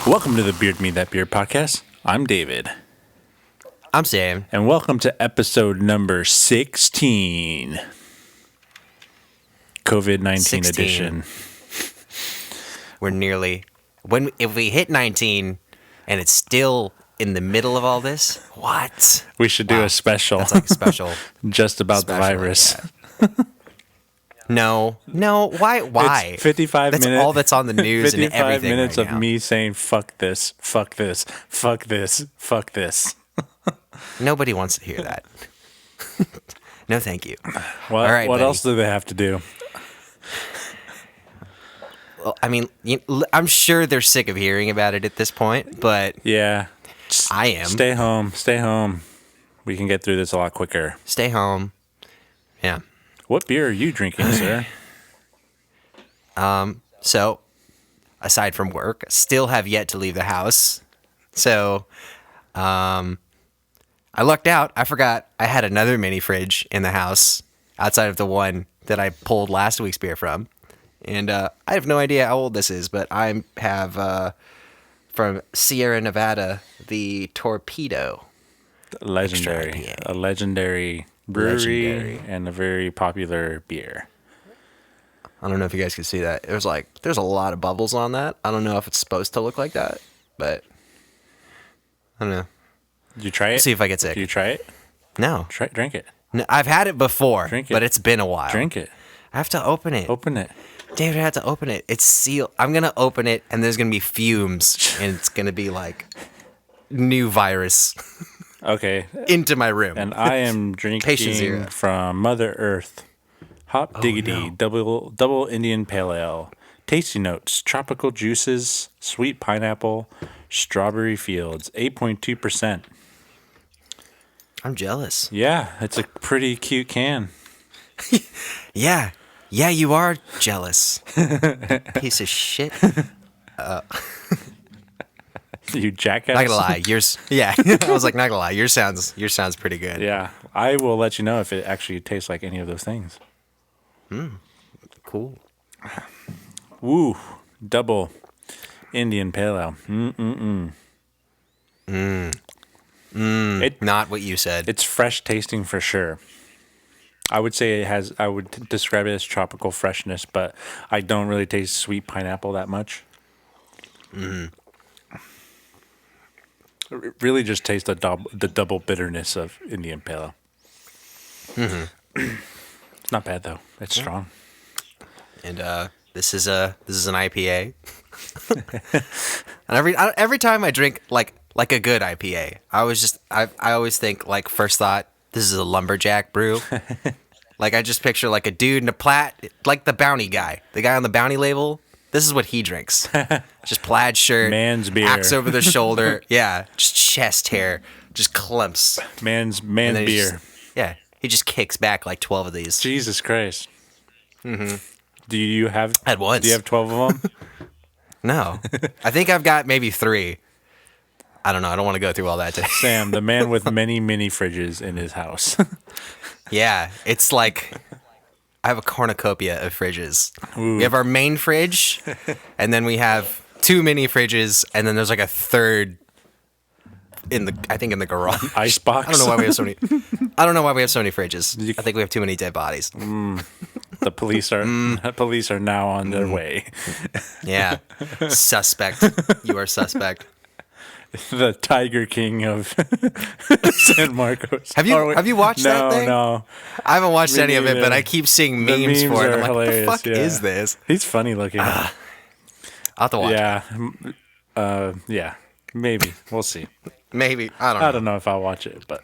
Welcome to the Beard Me That Beer podcast. I'm David. I'm Sam. And welcome to episode number 16. COVID-19 16. edition. We're nearly... If we hit 19 and it's still in the middle of all this, what? We should do a special. That's like a special. Just about the special, virus. yeah. No. Why? It's 55 that's minutes. all that's on the news and 55 everything minutes right of now. me saying, fuck this, fuck this, fuck this, fuck this. Nobody wants to hear that. No, thank you. What, All right, what buddy. else do they have to do? Well, I mean, I'm sure they're sick of hearing about it at this point, but Yeah. I am. Stay home. Stay home. We can get through this a lot quicker. Stay home. Yeah. What beer are you drinking, sir? So, aside from work, still have yet to leave the house. So, I lucked out. I forgot I had another mini fridge in the house outside of the one that I pulled last week's beer from. And I have no idea how old this is, but I have from Sierra Nevada the Torpedo. Legendary. IPA. A legendary brewery Legendary. and a very popular beer. I don't know if you guys can see that. There's a lot of bubbles on that. I don't know if it's supposed to look like that, but I don't know. Did you try it? See if I get sick. Did you try it? No. Drink it. No, I've had it before, Drink it. but it's been a while. Drink it. I have to open it. Open it. David, I have to open it. It's sealed. I'm going to open it, and there's going to be fumes, and it's going to be like new virus Okay. into my room. And I am Patient drinking zero. from Mother Earth. Hop Diggity double Indian Pale Ale. Tasty notes, tropical juices, sweet pineapple, strawberry fields, 8.2%. I'm jealous. Yeah, it's a pretty cute can. Yeah. Yeah, you are jealous. Piece of shit. You jackass. Not gonna lie, yours. Yeah, I was like, not gonna lie, yours sounds pretty good. Yeah, I will let you know if it actually tastes like any of those things. Cool. Woo, double Indian Pale Ale. Not what you said. It's fresh tasting for sure. I would say it has. I would describe it as tropical freshness, but I don't really taste sweet pineapple that much. It really just tastes the double bitterness of Indian Pale Ale. It's not bad though. It's strong. And this is an IPA. And every time I drink like a good IPA, I always think like first thought, this is a lumberjack brew. Like I just picture like a dude in a plaid, like the Bounty guy, the guy on the Bounty label. This is what he drinks. Just plaid shirt, Man's beer. axe over the shoulder. Yeah, just chest hair, just clumps. Man's And then he beer. he just kicks back like 12 of these. Jesus Christ. Do you have? At once. Do you have 12 of them? No, I think I've got maybe 3. I don't know. I don't want to go through all that today. Sam, the man with many mini fridges in his house. Yeah, it's like I have a cornucopia of fridges. Ooh. We have our main fridge, and then we have 2 mini fridges, and then there's like a third in the garage. Icebox. I don't know why we have so many. I don't know why we have so many fridges. I think we have too many dead bodies. The police are now on their way. Yeah, suspect. You are suspect. The Tiger King of San Marcos. Have you watched that thing? No. I haven't watched Me any of it, neither. but I keep seeing The memes for it. are I'm like, hilarious. what the fuck yeah. is this? He's funny looking. I'll have to watch it. Yeah. Yeah. Maybe. We'll see. Maybe. I don't know. I don't know if I'll watch it, but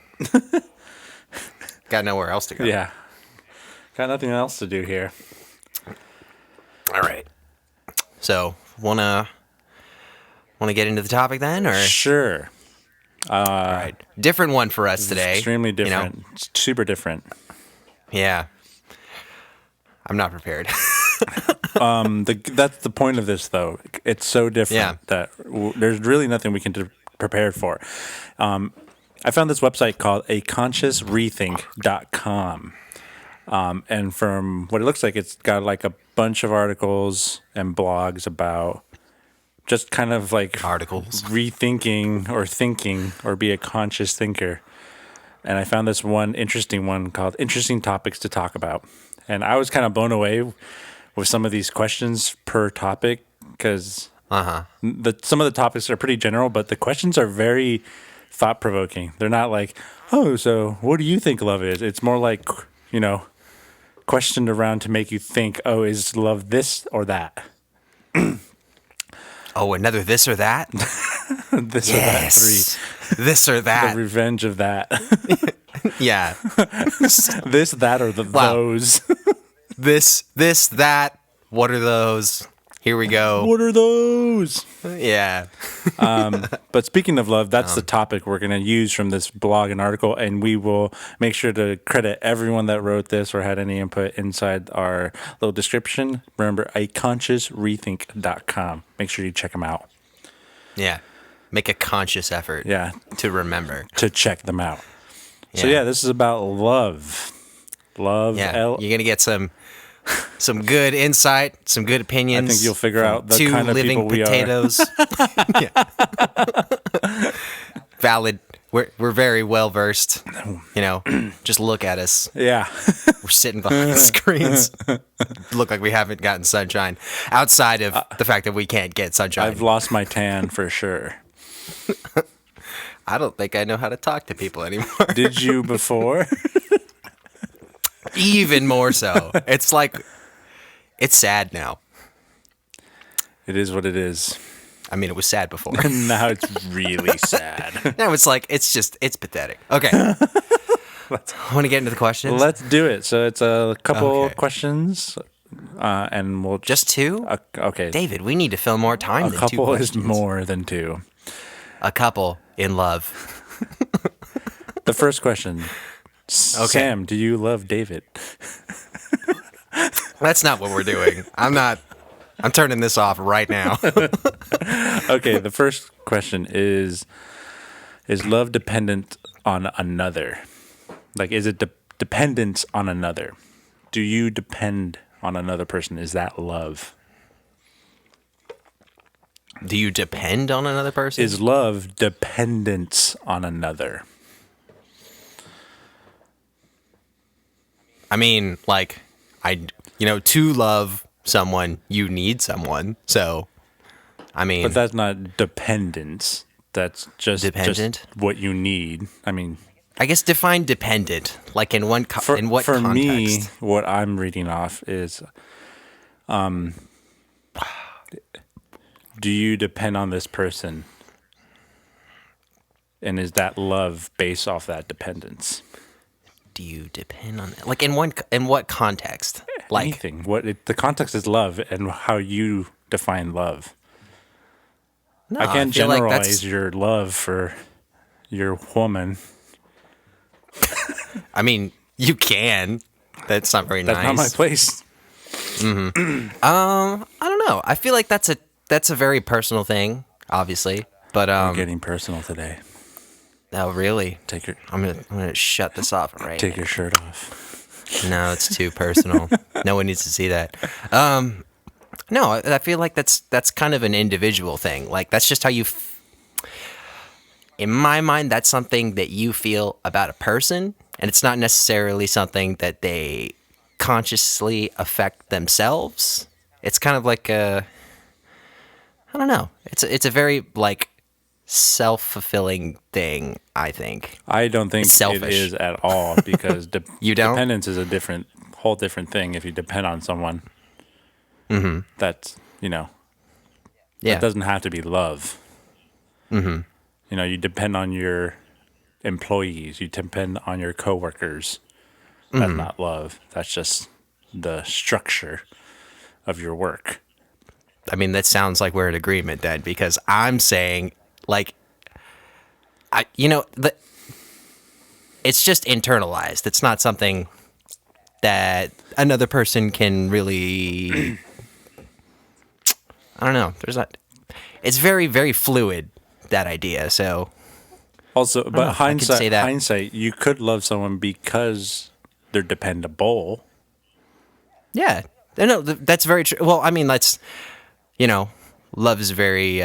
Got nowhere else to go. yeah. Got nothing else to do here. All right. So, wanna get into the topic then, or Sure. all right, different one for us today. Extremely you know? different. Super different. Yeah. I'm not prepared. That's the point of this, though. It's so different that there's really nothing we can prepare for. I found this website called A Conscious Rethink.com. And from what it looks like, it's got like a bunch of articles and blogs about just kind of like Articles. rethinking or thinking or be a conscious thinker. And I found this one interesting one called Interesting Topics to Talk About. And I was kind of blown away with some of these questions per topic because some of the topics are pretty general, but the questions are very thought-provoking. They're not like, oh, so what do you think love is? It's more like, questioned around to make you think, oh, is love this or that? Oh, another this or that? This or that three. This or that. The revenge of that. Yeah. This, that, or those. This, that. What are those? Here we go. What are those? Yeah. But speaking of love, that's the topic we're going to use from this blog and article, and we will make sure to credit everyone that wrote this or had any input inside our little description. Remember, aconsciousrethink.com. Make sure you check them out. Yeah. Make a conscious effort to remember. To check them out. Yeah. So, this is about love. Love. Yeah. You're going to get some good insight, some good opinions. I think you'll figure out the kind of people we potatoes. Valid. We're very well versed. Just look at us. Yeah. We're sitting behind screens. Look like we haven't gotten sunshine. Outside of the fact that we can't get sunshine. I've lost my tan for sure. I don't think I know how to talk to people anymore. Did you before? Even more so. It's like, it's sad now. It is what it is. I mean, it was sad before. Now it's really sad. Now it's like, it's pathetic. Okay. Want to get into the questions? Let's do it. So it's a couple questions, and we'll... Just two? Okay. David, we need to fill more time than two questions. A couple is more than two. A couple in love. The first question. Okay. Sam, do you love David? That's not what we're doing. I'm turning this off right now. Okay, the first question is love dependent on another? Like, is it dependence on another? Do you depend on another person? Is that love? Do you depend on another person? Is love dependence on another? I mean, like, to love someone, you need someone. So, I mean... But that's not dependence. That's just what you need. I mean... I guess define dependent. Like, in what context? For me, what I'm reading off is... do you depend on this person? And is that love based off that dependence? Do you depend on it? Like, in what context? Like anything. The context is love and how you define love. No, I can't generalize your love for your woman. I mean, you can. That's not very nice. That's not my place. Mm-hmm. I don't know. I feel like that's a very personal thing, obviously. But we're getting personal today. Oh, really? I'm gonna shut this off right now. Take your shirt off. No, it's too personal. No one needs to see that. No, I feel like that's kind of an individual thing. Like, that's just how you... In my mind, that's something that you feel about a person, and it's not necessarily something that they consciously affect themselves. It's kind of like I don't know. It's a very, like, self-fulfilling thing, I think. I don't think it is at all, because dependence is a whole different thing. If you depend on someone, that's, it doesn't have to be love. Mm-hmm. You depend on your employees, you depend on your coworkers. That's not love. That's just the structure of your work. I mean, that sounds like we're in agreement then, because I'm saying, like, it's just internalized. It's not something that another person can really, I don't know. It's very, very fluid, that idea. So also, but hindsight, you could love someone because they're dependable. Yeah, no, that's very true. Well, I mean, that's, love is very.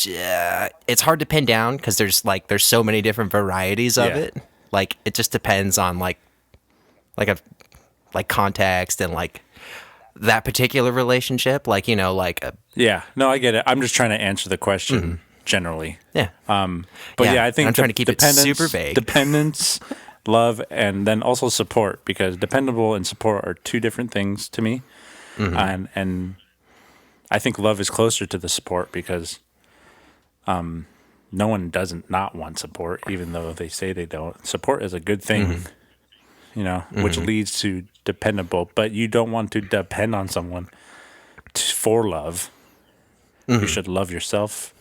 It's hard to pin down because there's so many different varieties of it. Like it just depends on like context and like that particular relationship. Like Yeah, no, I get it. I'm just trying to answer the question generally. Yeah. But yeah, I think I'm trying to keep it super vague. Dependence, love, and then also support, because dependable and support are two different things to me. And I think love is closer to the support because no one doesn't not want support, even though they say they don't. Support is a good thing, which leads to dependable, but you don't want to depend on someone for love. You should love yourself,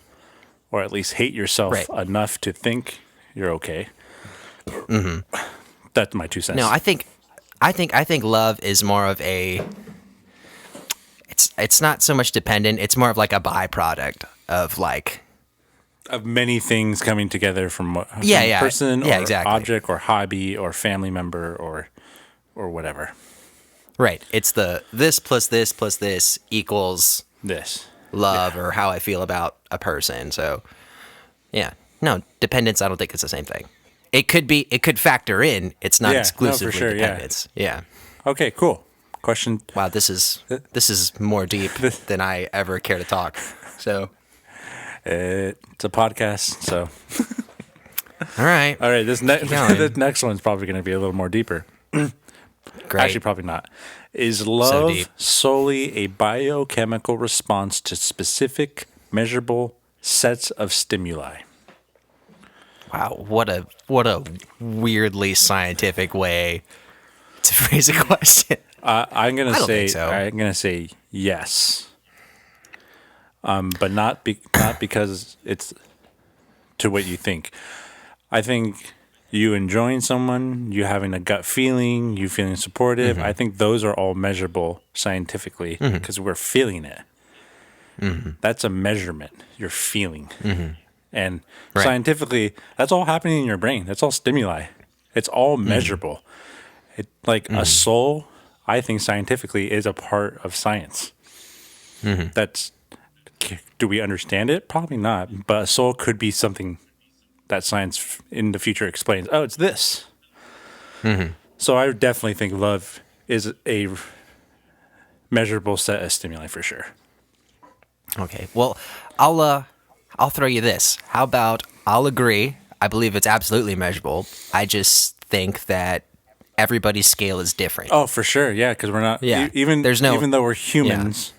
or at least hate yourself enough to think you're okay. That's my 2 cents. No, I think love is more of a. It's not so much dependent. It's more of like a byproduct of like. Of many things coming together from a person or object or hobby or family member or whatever. Right. It's this plus this equals this love or how I feel about a person. So, yeah. No, dependence, I don't think it's the same thing. It could factor in. It's not exclusively dependence. Yeah. Okay, cool. Question. Wow, this is more deep than I ever care to talk. So. It's a podcast, so. All right. This next one's probably going to be a little more deeper. Great. Actually, probably not. Is love solely a biochemical response to specific, measurable sets of stimuli? Wow, what a weirdly scientific way to phrase a question. I'm gonna say yes. But not because it's to what you think. I think you enjoying someone, you having a gut feeling, you feeling supportive. I think those are all measurable scientifically because we're feeling it. That's a measurement. You're feeling. And scientifically, that's all happening in your brain. That's all stimuli. It's all measurable. A soul, I think scientifically, is a part of science. Do we understand it? Probably not. But a soul could be something that science in the future explains. Oh, it's this. So I would definitely think love is a measurable set of stimuli for sure. Okay. Well, I'll throw you this. How about I'll agree. I believe it's absolutely measurable. I just think that everybody's scale is different. Oh, for sure. Yeah, because we're not even though we're humans.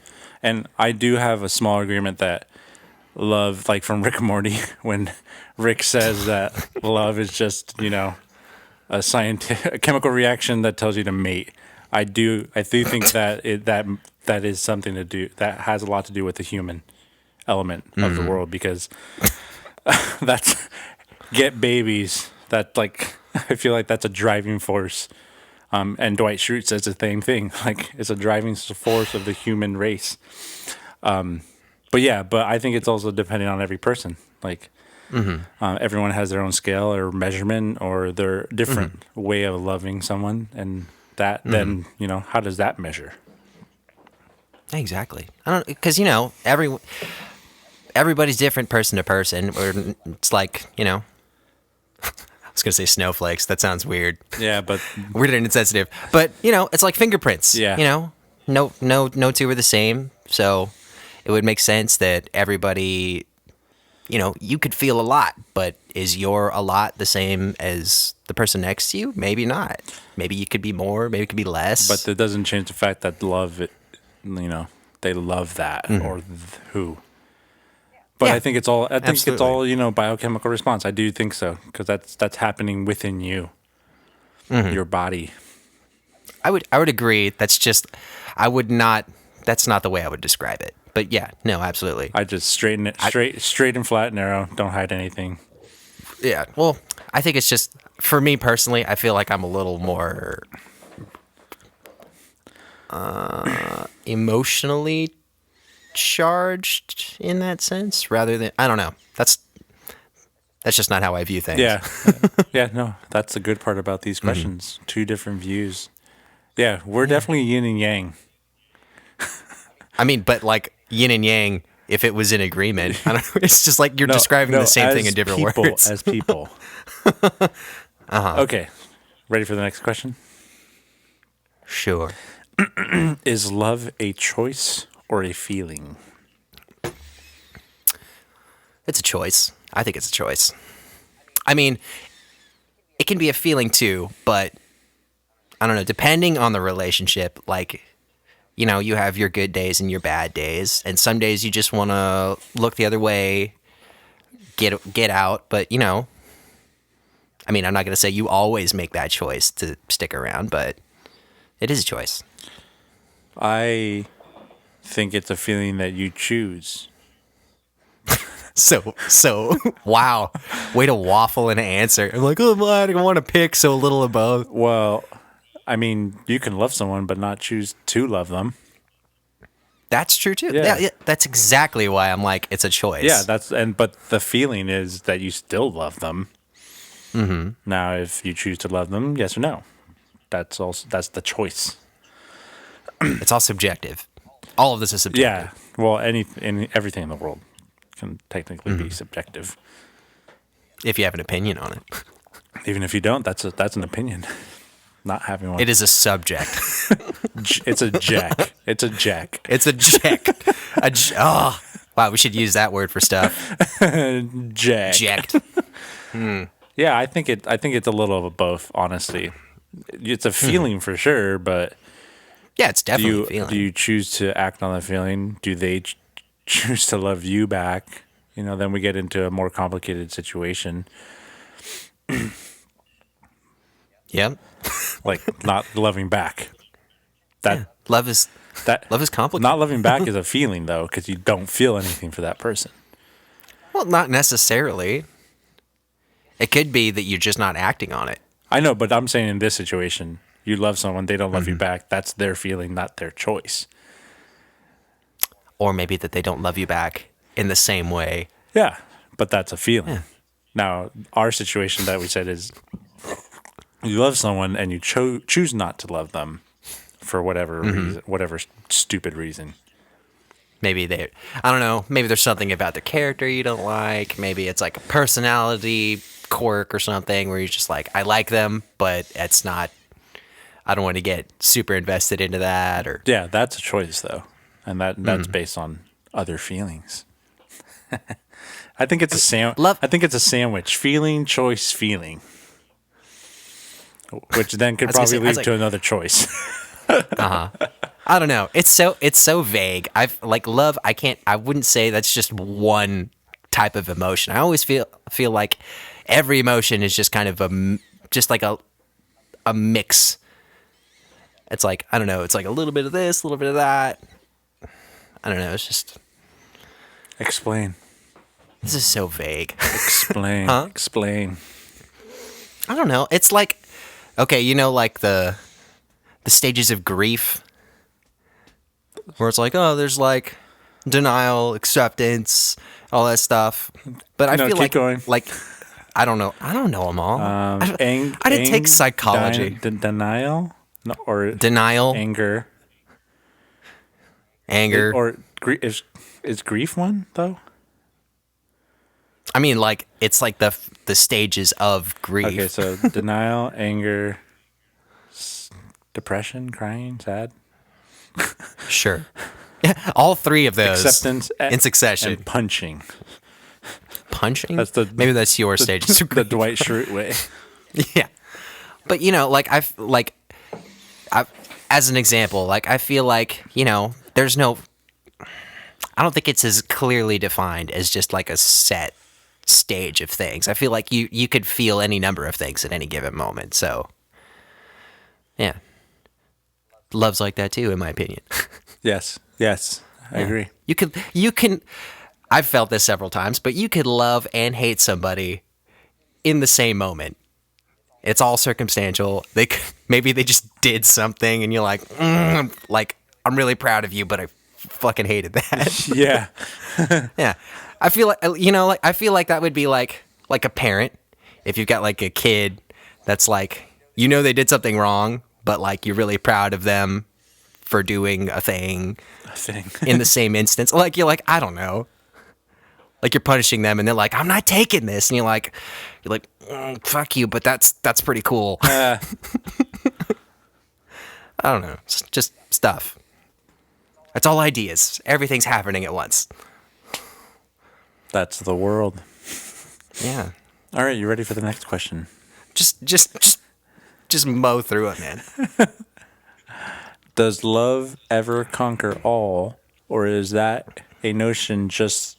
And I do have a small agreement that love, like from Rick and Morty, when Rick says that love is just, a chemical reaction that tells you to mate. I do think that that is something to do, that has a lot to do with the human element of the world, because that's get babies. That I feel like that's a driving force. And Dwight Schrute says the same thing. Like, it's a driving force of the human race. But I think it's also depending on every person. Everyone has their own scale or measurement or their different way of loving someone. And that then, how does that measure? Exactly. I don't, because, everybody's different person to person. Or it's like, I was gonna say snowflakes. That sounds weird. Yeah, but weird and insensitive. But it's like fingerprints. Yeah. No two are the same. So it would make sense that everybody, you could feel a lot, but is your a lot the same as the person next to you? Maybe not. Maybe you could be more. Maybe it could be less. But that doesn't change the fact that love, they love that or who. But I think it's all. It's all biochemical response. I do think so, because that's happening within you, your body. I would agree. That's just. I would not. That's not the way I would describe it. But yeah, no, absolutely. I just straighten it straight and flat, narrow. Don't hide anything. Yeah. Well, I think it's just for me personally. I feel like I'm a little more emotionally charged in that sense, rather than I don't know. That's just not how I view things. Yeah. No, that's the good part about these questions. Two different views. Yeah, we're definitely yin and yang. I mean, but like yin and yang if it was in agreement. I don't know. It's just like you're describing the same thing in different words. As people. Okay. Ready for the next question? Sure. Is love a choice or a feeling? It's a choice. I think it's a choice. I mean, it can be a feeling too, but I don't know, depending on the relationship, like, you know, you have your good days and your bad days, and some days you just want to look the other way, get out, but, you know, I mean, I'm not going to say you always make that choice to stick around, but it is a choice. I think it's a feeling that you choose. So, wow. Way to waffle an answer. I'm like, oh, I don't want to pick, so a little of both. Well, I mean, you can love someone but not choose to love them. That's true too. Yeah. Yeah, that's exactly why I'm like, it's a choice. Yeah, but the feeling is that you still love them. Mm-hmm. Now, if you choose to love them, yes or no, that's the choice. It's all subjective. All of this is subjective. Yeah. Well, everything in the world can technically be subjective. If you have an opinion on it. Even if you don't, that's an opinion. Not having one. It is a subject. It's a jack. It's a jack. It's a jack. Oh, wow, we should use that word for stuff. Jack. Jacked. Yeah, I think it's a little of both, honestly. It's a feeling for sure, but yeah, it's definitely a feeling. Do you choose to act on the feeling? Do they choose to love you back? You know, then we get into a more complicated situation. Yep. Like not loving back. Love is complicated. Not loving back is a feeling though, because you don't feel anything for that person. Well, not necessarily. It could be that you're just not acting on it. I know, but I'm saying in this situation, you love someone, they don't love you back. That's their feeling, not their choice. Or maybe that they don't love you back in the same way. Yeah, but that's a feeling. Yeah. Now, our situation that we said is you love someone and you choose not to love them for whatever reason, whatever stupid reason. Maybe I don't know, maybe there's something about their character you don't like. Maybe it's like a personality quirk or something where you're just like, I like them, but it's not, I don't want to get super invested into that. Or yeah, that's a choice though. And that's based on other feelings. I think it's a sandwich. Feeling, choice, feeling. Which then could probably lead to another choice. I don't know. It's so vague. Love, I wouldn't say that's just one type of emotion. I always feel like every emotion is just kind of a mix. It's like, I don't know, it's like a little bit of this, a little bit of that. I don't know, it's just Explain. This is so vague. Explain. Explain. I don't know. It's like, okay, you know, like the stages of grief, where it's like, oh, there's like denial, acceptance, all that stuff. But I feel like I don't know them all. I didn't take psychology. Denial, no, or denial, anger, or is grief one though? I mean, like it's like the stages of grief. Okay, so denial, anger, depression, crying, sad. Sure. All three of those. Acceptance in succession. And punching. Punching? Maybe that's your stages. The Dwight Schrute way. Yeah. But, you know, like, as an example, like, I feel like, you know, I don't think it's as clearly defined as just like a set stage of things. I feel like you could feel any number of things at any given moment. So, yeah. Love's like that too, in my opinion. Yes, I agree. You can. I've felt this several times, but you could love and hate somebody in the same moment. It's all circumstantial. Maybe they just did something, and you're like, I'm really proud of you, but I fucking hated that. Yeah, yeah. I feel like I feel like that would be like a parent. If you've got like a kid that's like, they did something wrong, but like you're really proud of them for doing a thing I think. in the same instance. Like, you're like, I don't know. Like, you're punishing them, and they're like, I'm not taking this. And you're like, fuck you, but that's pretty cool. I don't know. It's just stuff. It's all ideas. Everything's happening at once. That's the world. Yeah. All right, you ready for the next question? Just mow through it, man. Does love ever conquer all, or is that a notion just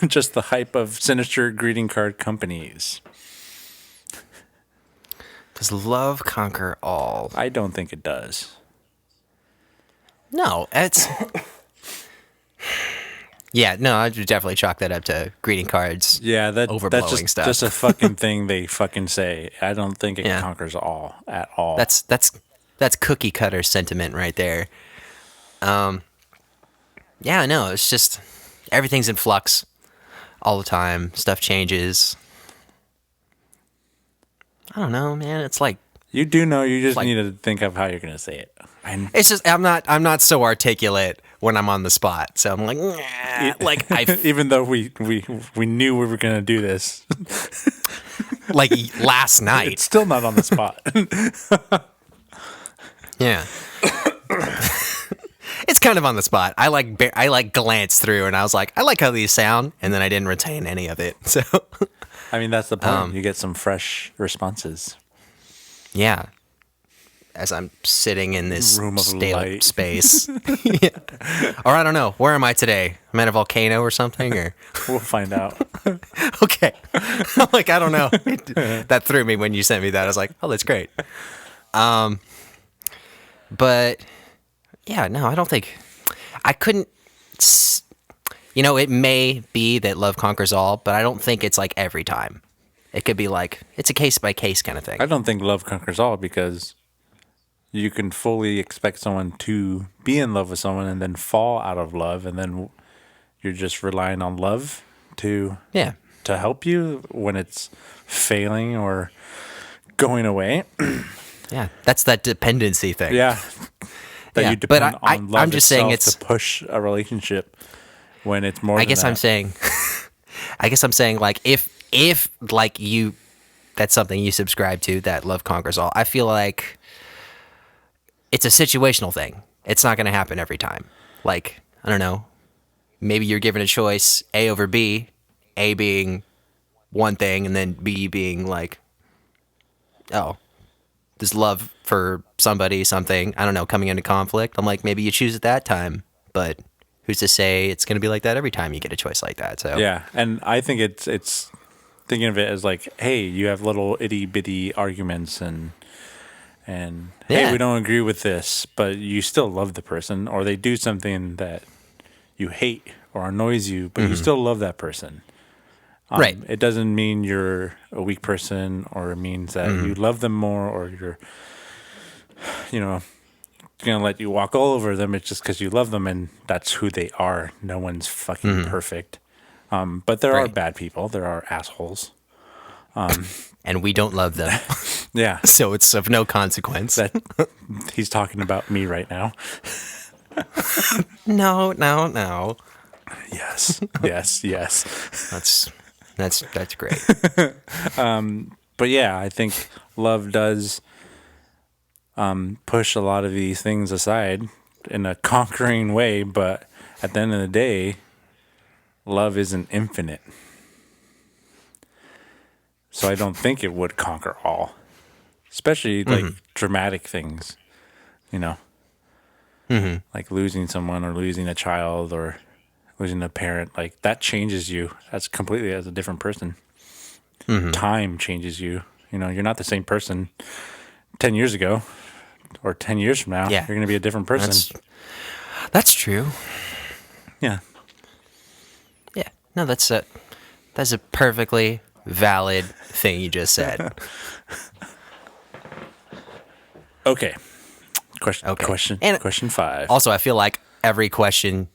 just the hype of sinister greeting card companies? Does love conquer all? I don't think it does. No, it's... Yeah, no, I'd definitely chalk that up to greeting cards. Yeah, that's stuff. just a fucking thing they fucking say. I don't think it conquers all at all. That's cookie cutter sentiment right there. Yeah, no, it's just everything's in flux all the time. Stuff changes. I don't know, man. It's like you do know. You just need to think of how you're gonna say it. It's just I'm not so articulate when I'm on the spot. So I'm like, like even though we knew we were gonna do this, like last night. It's still not on the spot. Yeah. It's kind of on the spot. I glanced through and I was like, I like how these sound, and then I didn't retain any of it. So I mean, that's the point. You get some fresh responses. Yeah. As I'm sitting in this room of stale light space. Yeah. Or I don't know. Where am I today? I'm at a volcano or something, or we'll find out. Okay. I'm like, I don't know. That threw me when you sent me that. I was like, oh, that's great. But yeah, no, I don't think I couldn't. It may be that love conquers all, but I don't think it's like every time. It could be like it's a case by case kind of thing. I don't think love conquers all, because you can fully expect someone to be in love with someone and then fall out of love, and then you're just relying on love to help you when it's failing or going away. Yeah, that's that dependency thing. Yeah, you depend on love I'm just saying it's to push a relationship when it's more. I guess I'm saying like if like you, that's something you subscribe to, that love conquers all. I feel like it's a situational thing. It's not going to happen every time. Like, I don't know. Maybe you're given a choice, A over B, A being one thing, and then B being like, oh, this love for somebody, something, I don't know, coming into conflict. I'm like, maybe you choose at that time, but who's to say it's going to be like that every time you get a choice like that? So yeah, and I think it's thinking of it as like, hey, you have little itty bitty arguments and hey, we don't agree with this, but you still love the person, or they do something that you hate or annoys you, but you still love that person. Right. It doesn't mean you're a weak person, or it means that you love them more, or you're going to let you walk all over them. It's just because you love them and that's who they are. No one's fucking perfect. But there are bad people. There are assholes. And we don't love them. Yeah. So it's of no consequence. He's talking about me right now. No. Yes. That's great. But yeah, I think love does push a lot of these things aside in a conquering way, but at the end of the day, love isn't infinite. So I don't think it would conquer all, especially like dramatic things, like losing someone or losing a child or losing a parent. Like that changes you. That's completely as a different person. Time changes you. You're not the same person 10 years ago or 10 years from now. You're going to be a different person. That's true. Yeah. Yeah. No, that's a perfectly valid thing you just said. Okay. Question 5. Also, I feel like every question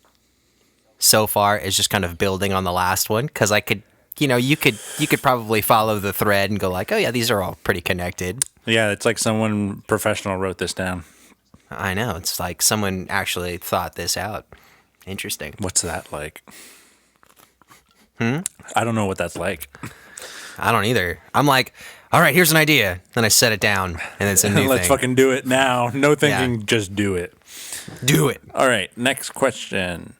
so far is just kind of building on the last one, because I could, you could probably follow the thread and go like, oh yeah, these are all pretty connected. Yeah, it's like someone professional wrote this down. I know. It's like someone actually thought this out. Interesting. What's that like? I don't know what that's like. I don't either. I'm like, all right, here's an idea. Then I set it down, and it's a new Let's thing. fucking do it now. No thinking, just do it. Do it. All right, next question.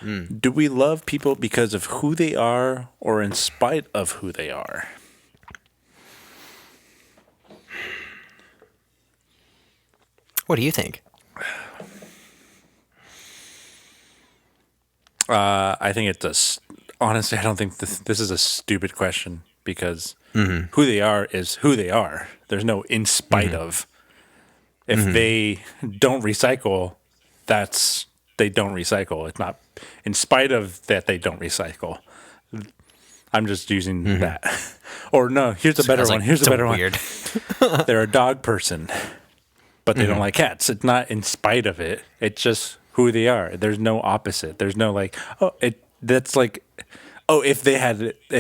Do we love people because of who they are or in spite of who they are? What do you think? I think it's honestly, I don't think this is a stupid question because who they are is who they are. There's no in spite of. If they don't recycle, they don't recycle. It's not in spite of that they don't recycle. I'm just using that. Or no, here's a better one. Here's a better one. They're a dog person, but they don't like cats. It's not in spite of it. It's just who they are. There's no opposite. There's no like, if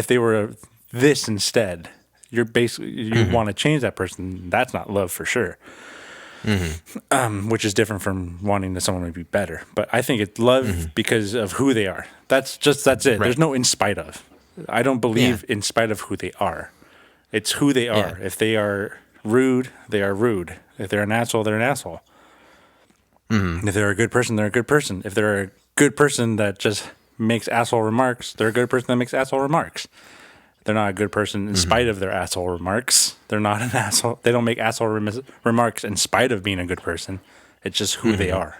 they were this instead, you want to change that person. That's not love for sure. Which is different from wanting someone to be better. But I think it's love because of who they are. That's it. Right. There's no in spite of. I don't believe in spite of who they are. It's who they are. If they are rude, they are rude. If they're an asshole, they're an asshole. If they're a good person, they're a good person. If they're a good person that just makes asshole remarks, they're a good person that makes asshole remarks. They're not a good person in spite of their asshole remarks. They're not an asshole. They don't make asshole remarks in spite of being a good person. It's just who they are.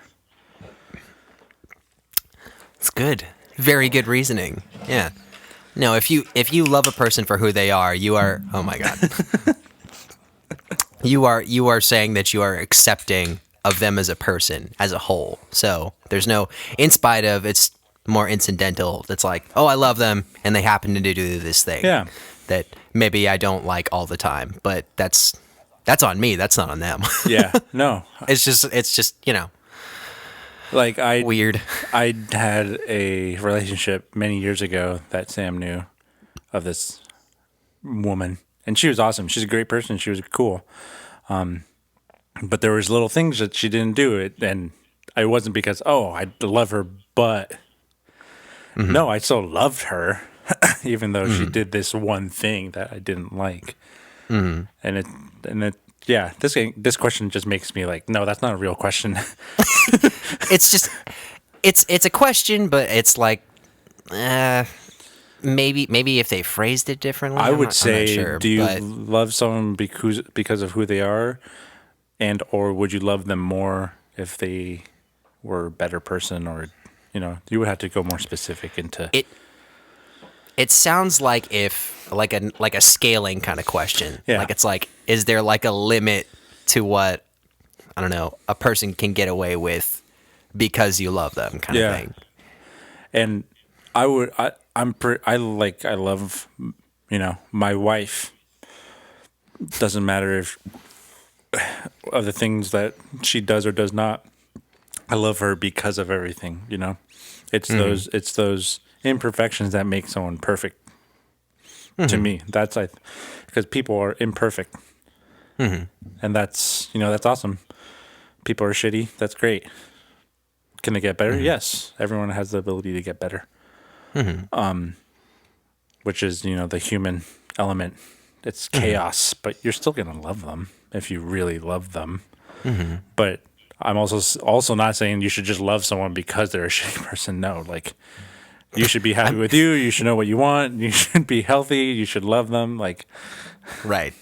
It's good. Very good reasoning. Yeah. No, if you love a person for who they are, you are, oh my God. you are saying that you are accepting of them as a person, as a whole. So there's no, in spite of, it's more incidental. It's like, oh, I love them, and they happen to do this thing. Yeah. That maybe I don't like all the time, but that's on me. That's not on them. Yeah. No. It's just like weird. I had a relationship many years ago that Sam knew of this woman, and she was awesome. She's a great person. She was cool. But there was little things that she didn't do it, and it wasn't because, I love her, but no, I still loved her, even though she did this one thing that I didn't like. And this question just makes me like, no, that's not a real question. It's just, it's a question, but it's like, maybe if they phrased it differently. I would say, I'm not sure, do you love someone because of who they are, or would you love them more if they were a better person, or you would have to go more specific into it. It sounds like a scaling kind of question. Yeah. Like it's like, is there like a limit to what, I don't know, a person can get away with because you love them kind of thing. And I love, my wife. Doesn't matter if of the things that she does or does not. I love her because of everything, It's those imperfections that make someone perfect. To me, that's because people are imperfect, and that's awesome. People are shitty. That's great. Can they get better? Yes, everyone has the ability to get better. Which is the human element. It's chaos, but you're still gonna love them if you really love them. But I'm also not saying you should just love someone because they're a shitty person. No, like you should be happy with you. You should know what you want. You should be healthy. You should love them. Like, right.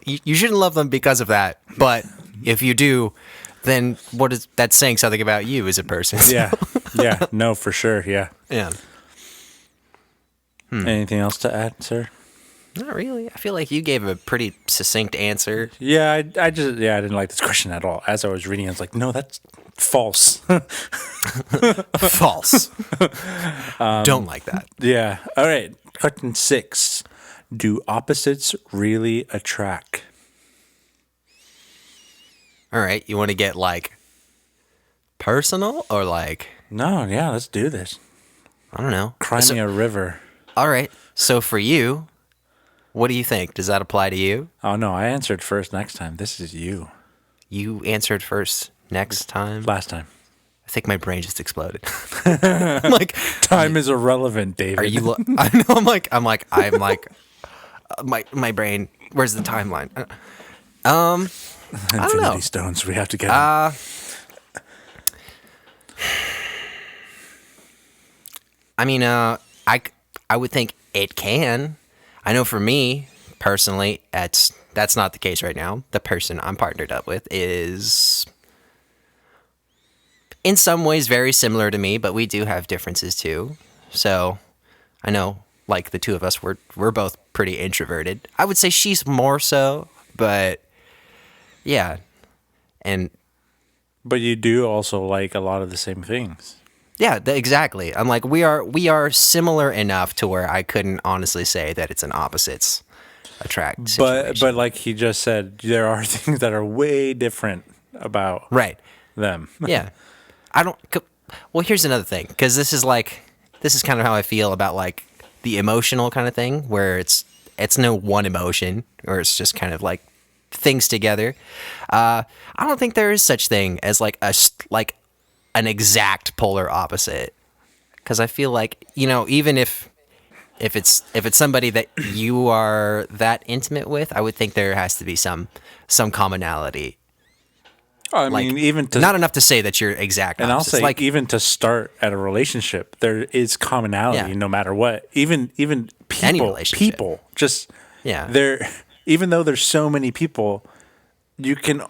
You shouldn't love them because of that. But if you do, then what is that saying something about you as a person? Yeah. Yeah. No, for sure. Yeah. Yeah. Anything else to add, sir? Not really. I feel like you gave a pretty succinct answer. Yeah, I didn't like this question at all. As I was reading, I was like, no, that's false. False. Don't like that. Yeah. All right. Question 6. Do opposites really attract? All right. You want to get like personal or like? No. Yeah. Let's do this. I don't know. Cry me a river. All right. So for you, what do you think? Does that apply to you? Oh, no. I answered first next time. This is you. You answered first. next time. Last time. I think my brain just exploded. I'm like, time is irrelevant, David. Are you? I know. I'm like, my brain. Where's the timeline? I don't know. Infinity stones. We have to get. I mean, I would think it can. I know for me personally, that's not the case right now. The person I'm partnered up with is in some ways very similar to me, but we do have differences too. So I know, like, the two of us, we're both pretty introverted. I would say she's more so, but yeah. But you do also like a lot of the same things. Yeah, exactly. I'm like, we are similar enough to where I couldn't honestly say that it's an opposites attract situation. But like he just said, there are things that are way different about them. Yeah. Well, here's another thing, because this is kind of how I feel about like the emotional kind of thing, where it's no one emotion, or it's just kind of like things together. I don't think there is such thing as like an exact polar opposite, because I feel like, even if it's somebody that you are that intimate with, I would think there has to be some commonality. I mean, even not enough to say that you're exact opposites. And I'll say, like, even to start at a relationship, there is commonality no matter what. Even people, just there. Even though there's so many people, you can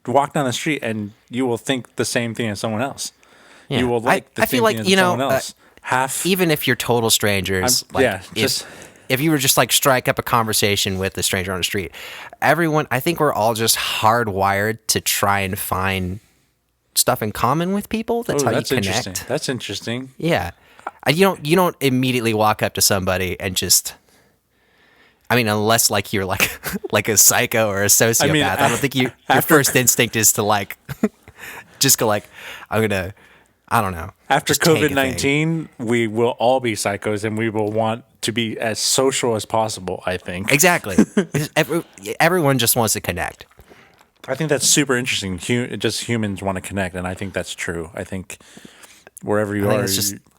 walk down the street and you will think the same thing as someone else. Yeah. You will like the same thing as someone else. Even if you're total strangers, if you were just like strike up a conversation with a stranger on the street, I think we're all just hardwired to try and find stuff in common with people. That's how you connect. That's interesting. Yeah. You don't immediately walk up to somebody and just, I mean, unless like you're like a psycho or a sociopath, I don't think your first instinct is to like just go like, I don't know. After COVID-19, we will all be psychos, and we will want to be as social as possible, I think. Exactly. Everyone just wants to connect. I think that's super interesting. Just humans want to connect, and I think that's true. I think wherever you are,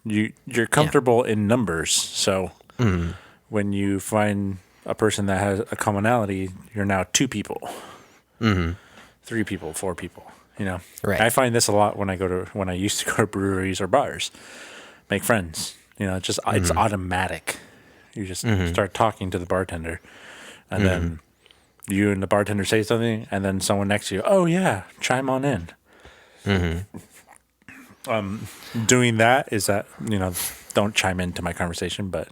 you're comfortable in numbers. So when you find a person that has a commonality, you're now 2 people, 3 people, 4 people. Right. I find this a lot when I used to go to breweries or bars, make friends. It's automatic. You just start talking to the bartender, and then you and the bartender say something, and then someone next to you, oh yeah, chime on in. Doing that is that, don't chime into my conversation, but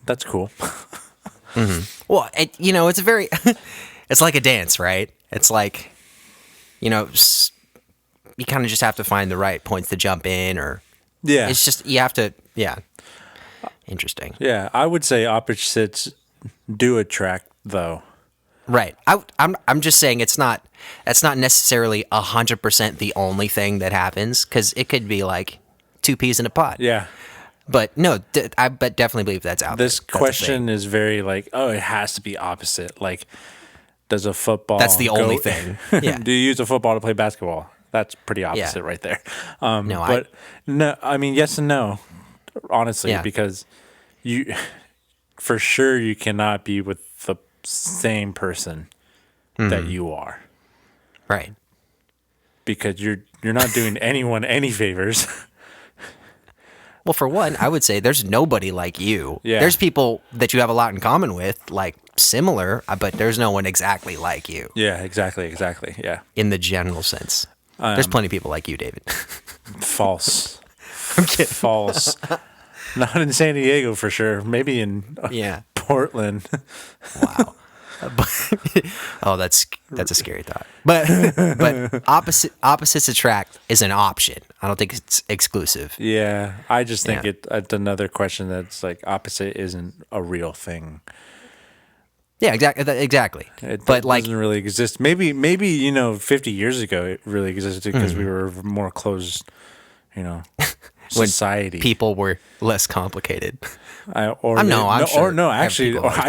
that's cool. Well, it's a very, it's like a dance, right? It's like, you kind of just have to find the right points to jump in, or it's just, you have to, interesting. Yeah, I would say opposites do attract, though. Right. I'm just saying it's not necessarily 100% the only thing that happens, because it could be like 2 peas in a pod. Yeah. But no, I definitely believe that's out there. This question is very like, it has to be opposite. Like, does a football? That's the only thing. Yeah. Do you use a football to play basketball? That's pretty opposite right there. No, I mean, yes and no, honestly, because for sure you cannot be with the same person that you are. Right. Because you're not doing anyone any favors. Well, for one, I would say there's nobody like you. Yeah. There's people that you have a lot in common with, like similar, but there's no one exactly like you. Yeah, exactly. Yeah. In the general sense. There's plenty of people like you, David. False. I'm kidding. False. Not in San Diego for sure. Maybe in Portland. Wow. Oh, that's a scary thought. But opposites attract is an option. I don't think it's exclusive. Yeah, I just think it's another question that's like opposite isn't a real thing. Yeah, exactly. It doesn't really exist. Maybe 50 years ago it really existed because we were more closed, society. When people were less complicated. I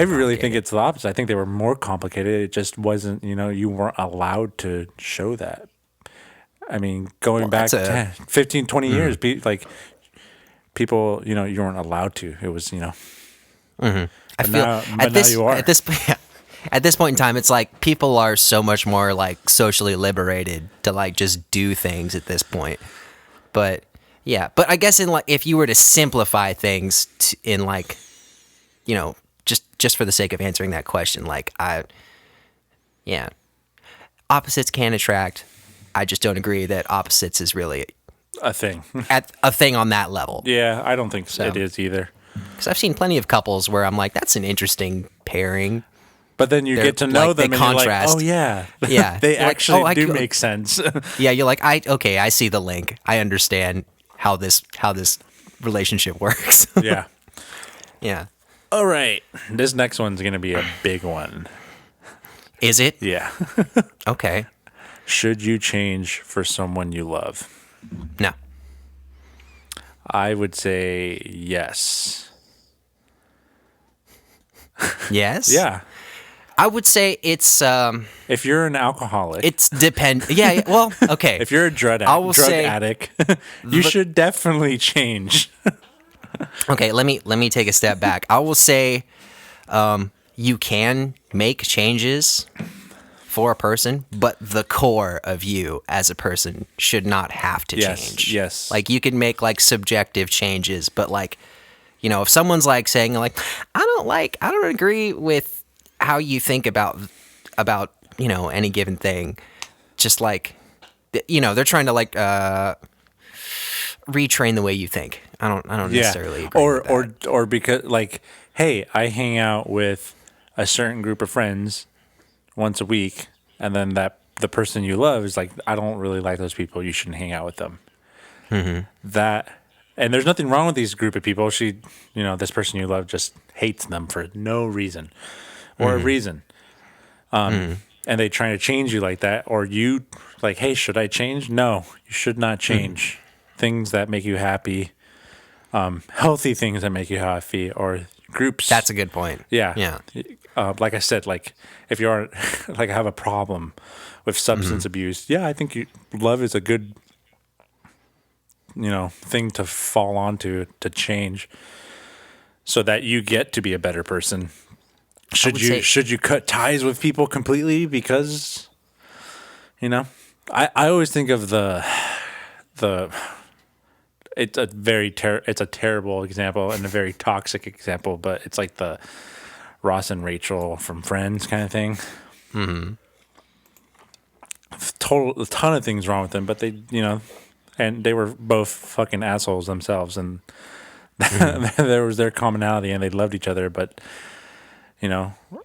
really think it's the opposite. I think they were more complicated. It just wasn't, you weren't allowed to show that. I mean, going back 10, 15, 20 years, like people, you weren't allowed to. It was, I feel now you are. At this point in time, it's like people are so much more like socially liberated to like just do things at this point. But yeah, but I guess in like if you were to simplify things in like, just for the sake of answering that question, like opposites can attract. I just don't agree that opposites is really a thing. a thing on that level. Yeah, I don't think it is either. Because I've seen plenty of couples where I'm like, that's an interesting pairing. But then you get to know them and contrast. you're like, oh, yeah. Yeah. They actually do make sense. Yeah, you're like, I see the link. I understand how this relationship works. Yeah. Yeah. All right. This next one's going to be a big one. Is it? Yeah. Okay. Should you change for someone you love? No. I would say yes. Yes? Yeah. I would say it's if you're an alcoholic, it's depend. Yeah, well, okay. If you're a drug addict, you should definitely change. Okay, let me take a step back. I will say you can make changes for a person, but the core of you as a person should not have to change. Yes. Like you can make like subjective changes, but like, if someone's like saying like, I don't agree with how you think about any given thing, just like, they're trying to like retrain the way you think. I don't necessarily agree with that. Or because like, hey, I hang out with a certain group of friends once a week, and then the person you love is like, I don't really like those people. You shouldn't hang out with them. Mm-hmm. And there's nothing wrong with these group of people. This person you love just hates them for no reason or a reason. And they trying to change you like that, or you like, hey, should I change? No, you should not change. Things that make you happy, healthy things that make you happy, or groups. That's a good point. Yeah. Yeah. Like I said, like if you are like have a problem with substance abuse, I think love is a good, thing to fall onto to change, so that you get to be a better person. Should you cut ties with people completely because, I always think of it's a terrible example and a very toxic example, but it's like the Ross and Rachel from Friends kind of thing. Mm-hmm. A ton of things wrong with them, but they, and they were both fucking assholes themselves, and there was their commonality, and they loved each other, but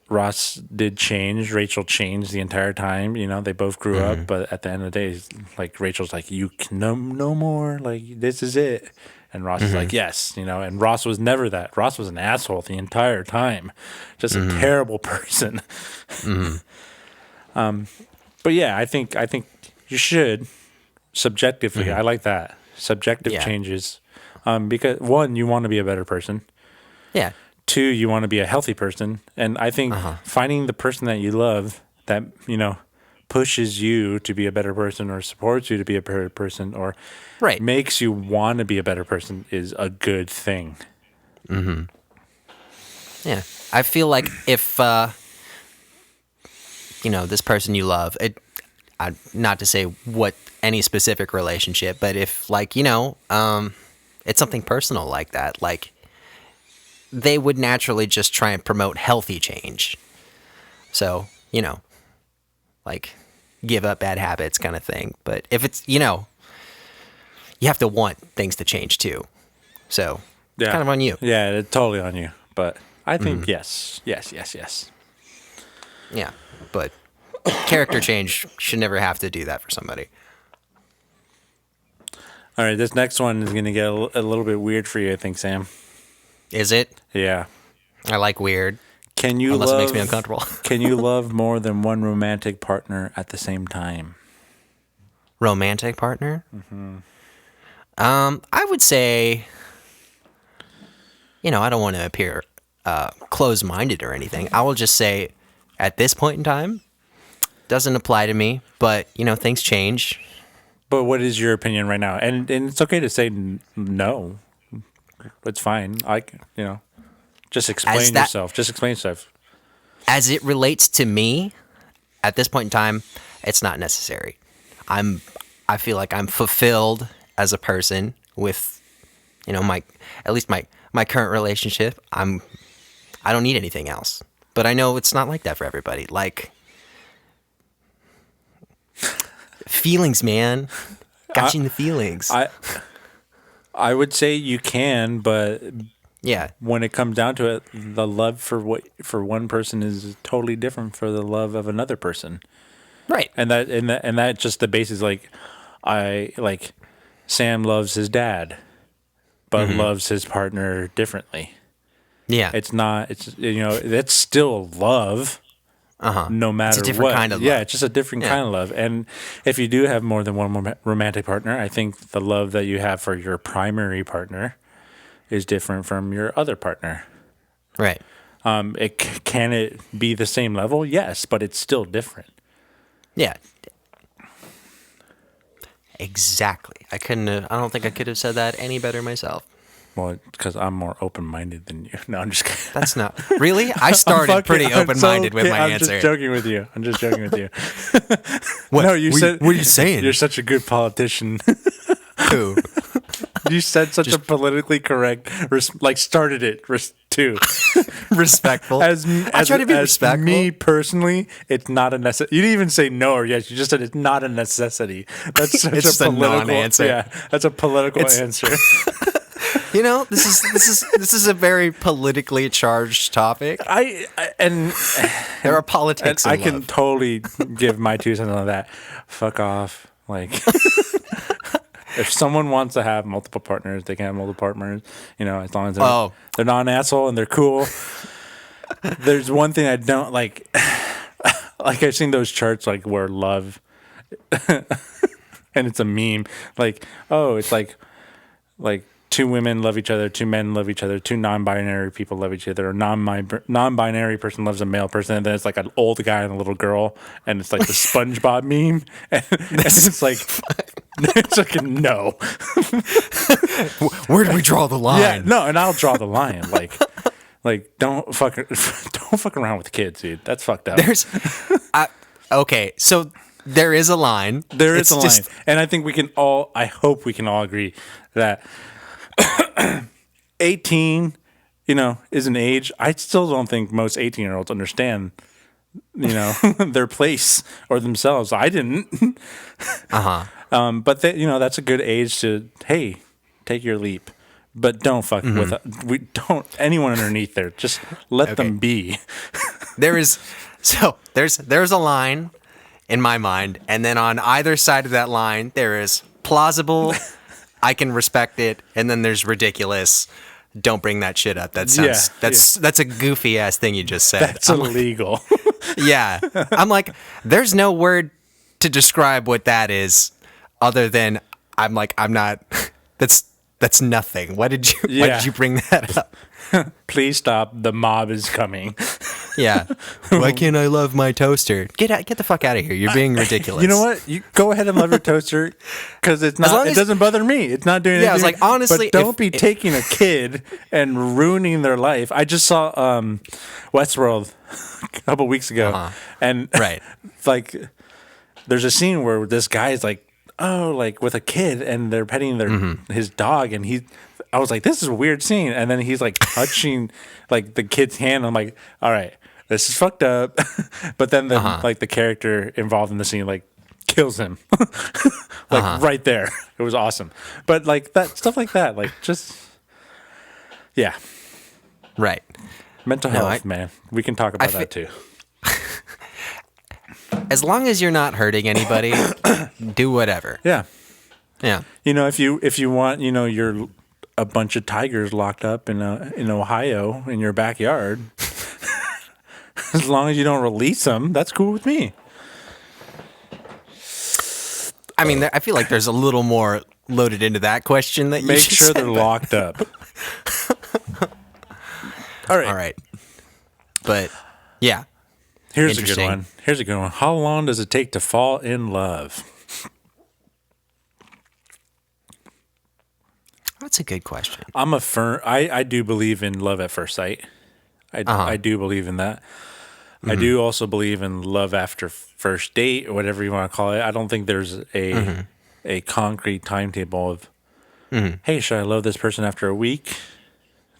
Ross did change. Rachel changed the entire time. They both grew up, but at the end of the day, like Rachel's like, you can no more. Like this is it, and Ross is like, yes, And Ross was never that. Ross was an asshole the entire time, just a terrible person. But yeah, I think you should subjectively. I like that subjective changes, because one, you want to be a better person. Yeah. 2, you want to be a healthy person. And I think finding the person that you love that, pushes you to be a better person, or supports you to be a better person, or makes you want to be a better person is a good thing. Mm-hmm. Yeah. I feel like if, this person you love, not to say what any specific relationship, but if like, it's something personal like that, like, they would naturally just try and promote healthy change. So, like give up bad habits kind of thing. But if it's, you have to want things to change too. So it's kind of on you. Yeah, it's totally on you. But I think yes. Yeah. But character change should never have to do that for somebody. All right. This next one is going to get a little bit weird for you, I think, Sam. Is it? Yeah. I like weird. Unless it makes me uncomfortable. Can you love more than one romantic partner at the same time? Romantic partner? Mm-hmm. I would say, I don't want to appear closed-minded or anything. I will just say, at this point in time, doesn't apply to me. But things change. But what is your opinion right now? And it's okay to say no. It's fine. Just explain yourself. Just explain yourself. As it relates to me, at this point in time, it's not necessary. I feel like I'm fulfilled as a person with, at least my current relationship. I don't need anything else. But I know it's not like that for everybody. Like, feelings, man. Got you in the feelings. I would say you can, but yeah, when it comes down to it, the love for one person is totally different for the love of another person. Right. And that just the basis, like, Sam loves his dad, but loves his partner differently. Yeah. That's still love. No matter it's a different what. Kind of love. Yeah, it's just a different kind of love. And if you do have more than one romantic partner, I think the love that you have for your primary partner is different from your other partner. Right. Can it be the same level? Yes, but it's still different. Yeah. Exactly. I don't think I could have said that any better myself. Well, because I'm more open-minded than you. No, I'm just kidding. That's not... Really? I started pretty open-minded with my answer. I'm just joking with you. What? No, what are you saying? You're such a good politician. Who? You said such a politically correct... started it, too. Respectful. I try to be respectful. Me, personally, it's not a necessity. You didn't even say no or yes. You just said it's not a necessity. That's such it's a political... a non-answer. Yeah, that's a political answer. This is a very politically charged topic. And there are politics. I can totally give my 2 cents on that. Fuck off. Like, if someone wants to have multiple partners, they can have multiple partners. As long as they're not an asshole and they're cool. There's one thing I don't like. Like, I've seen those charts where love, and it's a meme. It's like 2 women love each other, 2 men love each other, 2 non-binary people love each other, a non-binary person loves a male person, and then it's like an old guy and a little girl, and it's like the SpongeBob meme, and it's like, it's like, no. Where do we draw the line? Yeah, no, and I'll draw the line, don't fuck around with kids, dude. That's fucked up. Okay, so there is a line. There is a line, and I think I hope we can all agree that 18, is an age. I still don't think most 18-year-olds understand, their place or themselves. I didn't. But that's a good age to, hey, take your leap, but don't fuck with anyone underneath there. Just let them be. There's a line in my mind, and then on either side of that line there is plausible. I can respect it, and then there's ridiculous. Don't bring that shit up. That sounds that's a goofy ass thing you just said. That's illegal. Yeah, I'm like, there's no word to describe what that is, other than I'm not. That's nothing. Why did you bring that up? Please stop. The mob is coming. Yeah. Why can't I love my toaster? Get the fuck out of here. You're being ridiculous. You know what? You go ahead and love your toaster, because it doesn't bother me. It's not doing anything. Yeah, I was like, honestly, but don't be taking a kid and ruining their life. I just saw Westworld a couple weeks ago, and right, there's a scene where this guy's with a kid, and they're petting his dog, and I was like, this is a weird scene. And then he's touching the kid's hand. I'm like, all right, this is fucked up. But then the character involved in the scene kills him. Right there. It was awesome. But that stuff like that, just yeah. Right. Mental health, man. We can talk about that too. As long as you're not hurting anybody, do whatever. Yeah. Yeah. If you want, you're a bunch of tigers locked up in Ohio in your backyard. As long as you don't release them, that's cool with me. I mean, I feel like there's a little more loaded into that question that you make sure they're locked up. All right. But yeah. Here's a good one. How long does it take to fall in love? That's a good question. I do believe in love at first sight. I do believe in that. I do also believe in love after first date, or whatever you want to call it. I don't think there's a concrete timetable of, hey, should I love this person after a week,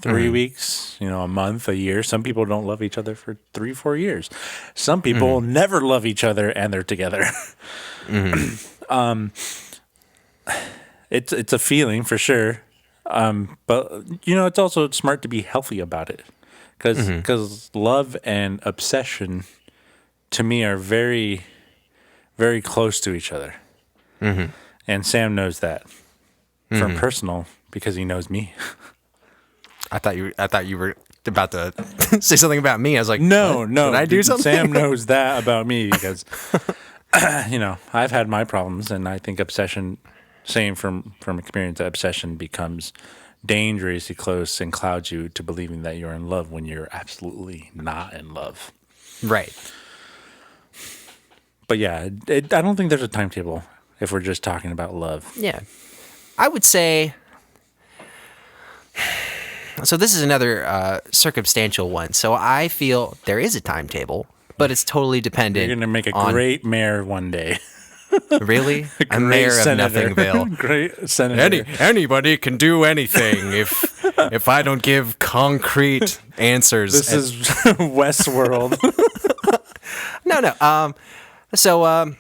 3 weeks, a month, a year? Some people don't love each other for 3-4 years. Some people never love each other and they're together. It's a feeling for sure. But it's also smart to be healthy about it. Because love and obsession, to me, are very, very close to each other. And Sam knows that from personal, because he knows me. I thought you were about to say something about me. I was like, no. Did I do something? Sam knows that about me because, I've had my problems, and I think obsession, same from experience, obsession becomes dangerously close and clouds you to believing that you're in love when you're absolutely not in love. Right. But yeah, I don't think there's a timetable if we're just talking about love. Yeah. I would say, so this is another circumstantial one. So I feel there is a timetable, but it's totally dependent. You're going to make a great mayor one day. Really? A mayor senator. of Nothingville. Great senator. Anybody can do anything if I don't give concrete answers. This is Westworld. No. So I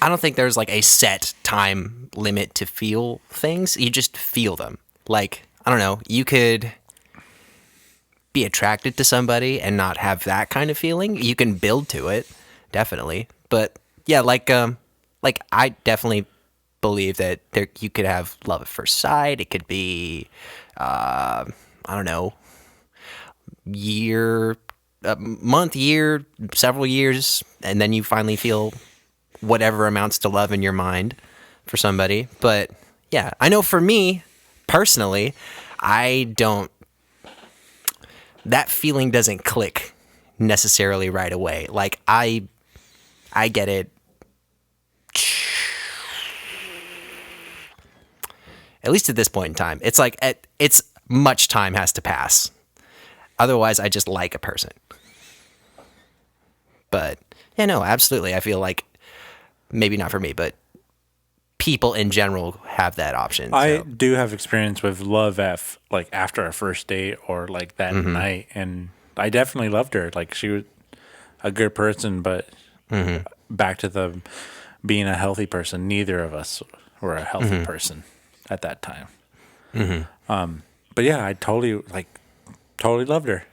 don't think there's like a set time limit to feel things. You just feel them. Like, I don't know, you could be attracted to somebody and not have that kind of feeling. You can build to it, definitely. But yeah, like I definitely believe that you could have love at first sight. It could be, I don't know, month, year, several years, and then you finally feel whatever amounts to love in your mind for somebody. But yeah, I know for me personally, that feeling doesn't click necessarily right away. Like I get it. At least at this point in time, it's like it's much time has to pass. Otherwise, I just like a person. But yeah, no, absolutely. I feel like maybe not for me, but people in general have that option. I do have experience with love after a first date or like that night, and I definitely loved her. Like she was a good person, but back to the being a healthy person. Neither of us were a healthy person at that time. But yeah, I totally loved her,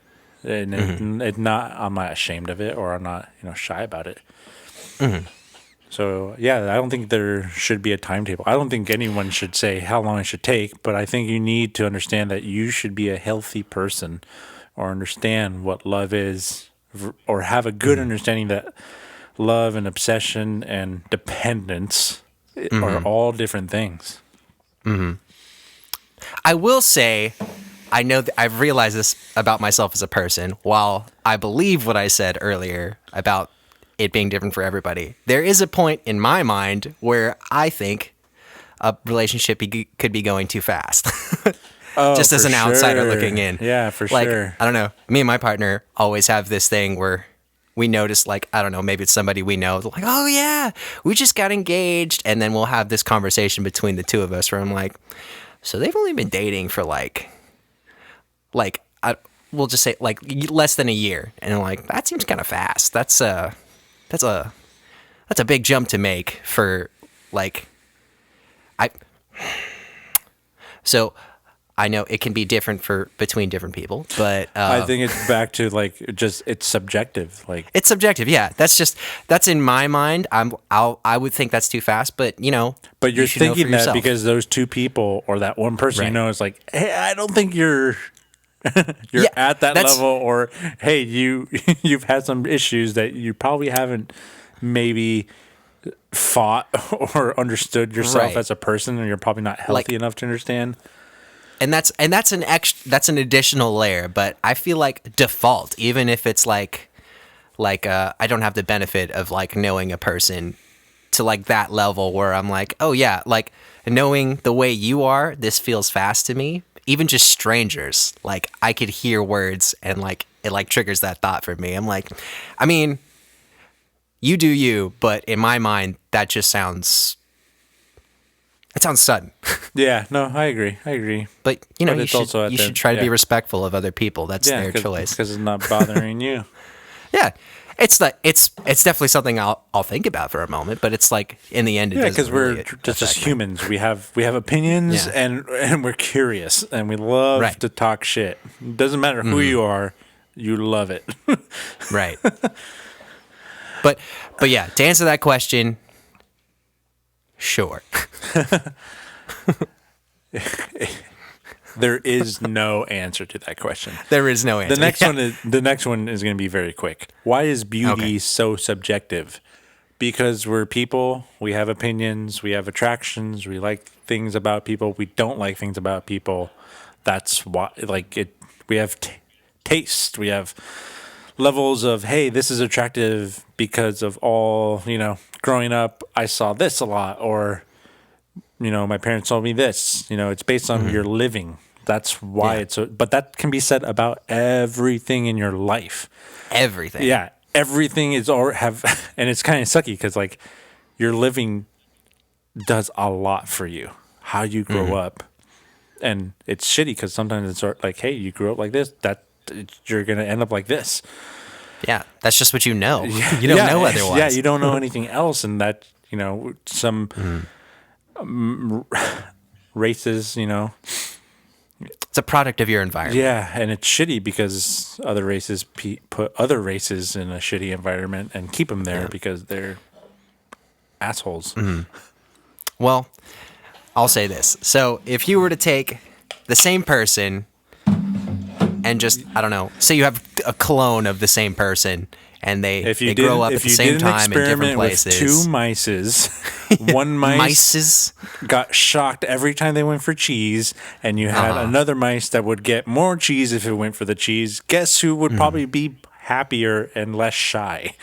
and it's not. I'm not ashamed of it, or I'm not shy about it. So yeah, I don't think there should be a timetable. I don't think anyone should say how long it should take, but I think you need to understand that you should be a healthy person, or understand what love is, or have a good understanding that love and obsession and dependence are all different things. I will say, I know that I've realized this about myself as a person. While I believe what I said earlier about it being different for everybody, there is a point in my mind where I think a relationship could be going too fast. Just as an outsider looking in. Yeah, for sure. I don't know. Me and my partner always have this thing where we notice, like, I don't know, maybe it's somebody we know, like, oh yeah, we just got engaged. And then we'll have this conversation between the two of us where I'm like, so they've only been dating for we'll just say like less than a year. And I'm like, that seems kind of fast. That's a big jump to make for so I know it can be different between different people, but I think it's back to it's subjective. It's subjective, yeah. That's in my mind. I would think that's too fast, but But you're thinking that because those two people or that one person is like, hey, I don't think you're at that level, or hey, you've had some issues that you probably haven't maybe fought or understood yourself as a person, and you're probably not healthy enough to understand. And that's an additional layer, but I feel like default, even if it's I don't have the benefit of knowing a person to that level where I'm like, oh yeah, knowing the way you are, this feels fast to me. Even just strangers, like I could hear words and like it like triggers that thought for me. I'm like, I mean, you do you, but in my mind, that just sounds. It sounds sudden. Yeah, no, I agree. But you should try to be respectful of other people. That's their choice. Because it's not bothering you. Yeah, it's definitely something I'll think about for a moment. But it's like in the end, because we're just humans. We have opinions and we're curious and we love to talk shit. It doesn't matter who you are, you love it. Right. But yeah, to answer that question, sure. There is no answer to that question. There is no answer. The next one is going to be very quick. Why is beauty so subjective? Because we're people, we have opinions, we have attractions, we like things about people, we don't like things about people. That's why, we have taste, we have levels of, hey, this is attractive because of all, growing up, I saw this a lot, or, my parents told me this. It's based on your living. That's why but that can be said about everything in your life. Everything. Yeah. Everything is and it's kind of sucky because your living does a lot for you, how you grow up. And it's shitty because sometimes it's like, hey, you grew up like this, you're going to end up like this. Yeah. That's just what you know. You don't know otherwise. Yeah. You don't know anything else. And that, some races, it's a product of your environment. Yeah, and it's shitty because other races put other races in a shitty environment and keep them there because they're assholes. Well, I'll say this. So if you were to take the same person and just, I don't know, say you have a clone of the same person and they grow up at the same time in different places. If you did an experiment with 2 mices, one mice got shocked every time they went for cheese, and you had another mice that would get more cheese if it went for the cheese. Guess who would probably be happier and less shy?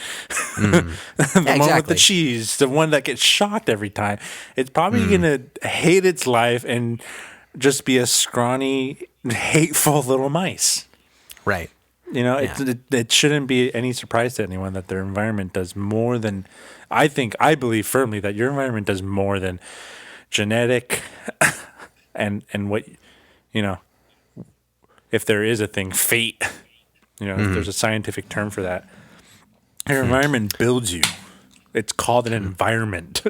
The one with the cheese, the one that gets shocked every time. It's probably going to hate its life and just be a scrawny, hateful little mice. Right. It shouldn't be any surprise to anyone that their environment does more than, I believe firmly that your environment does more than genetic and what, if there is a thing, fate, if there's a scientific term for that. Your environment builds you. It's called an environment.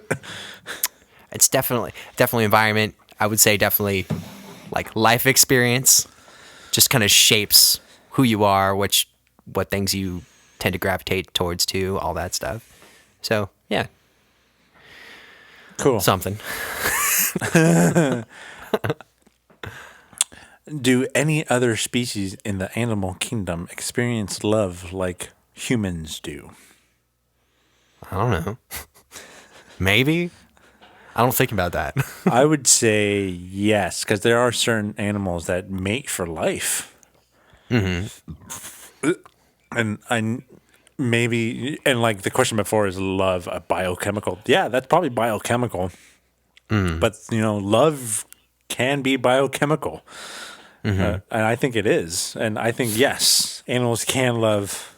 It's definitely environment. I would say definitely like life experience just kind of shapes who you are, what things you tend to gravitate towards too, all that stuff. So, yeah. Cool. Something. Do any other species in the animal kingdom experience love like humans do? I don't know. Maybe. I don't think about that. I would say yes, because there are certain animals that mate for life. And the question before is love a biochemical? Yeah, that's probably biochemical. But love can be biochemical, and I think it is. And I think yes, animals can love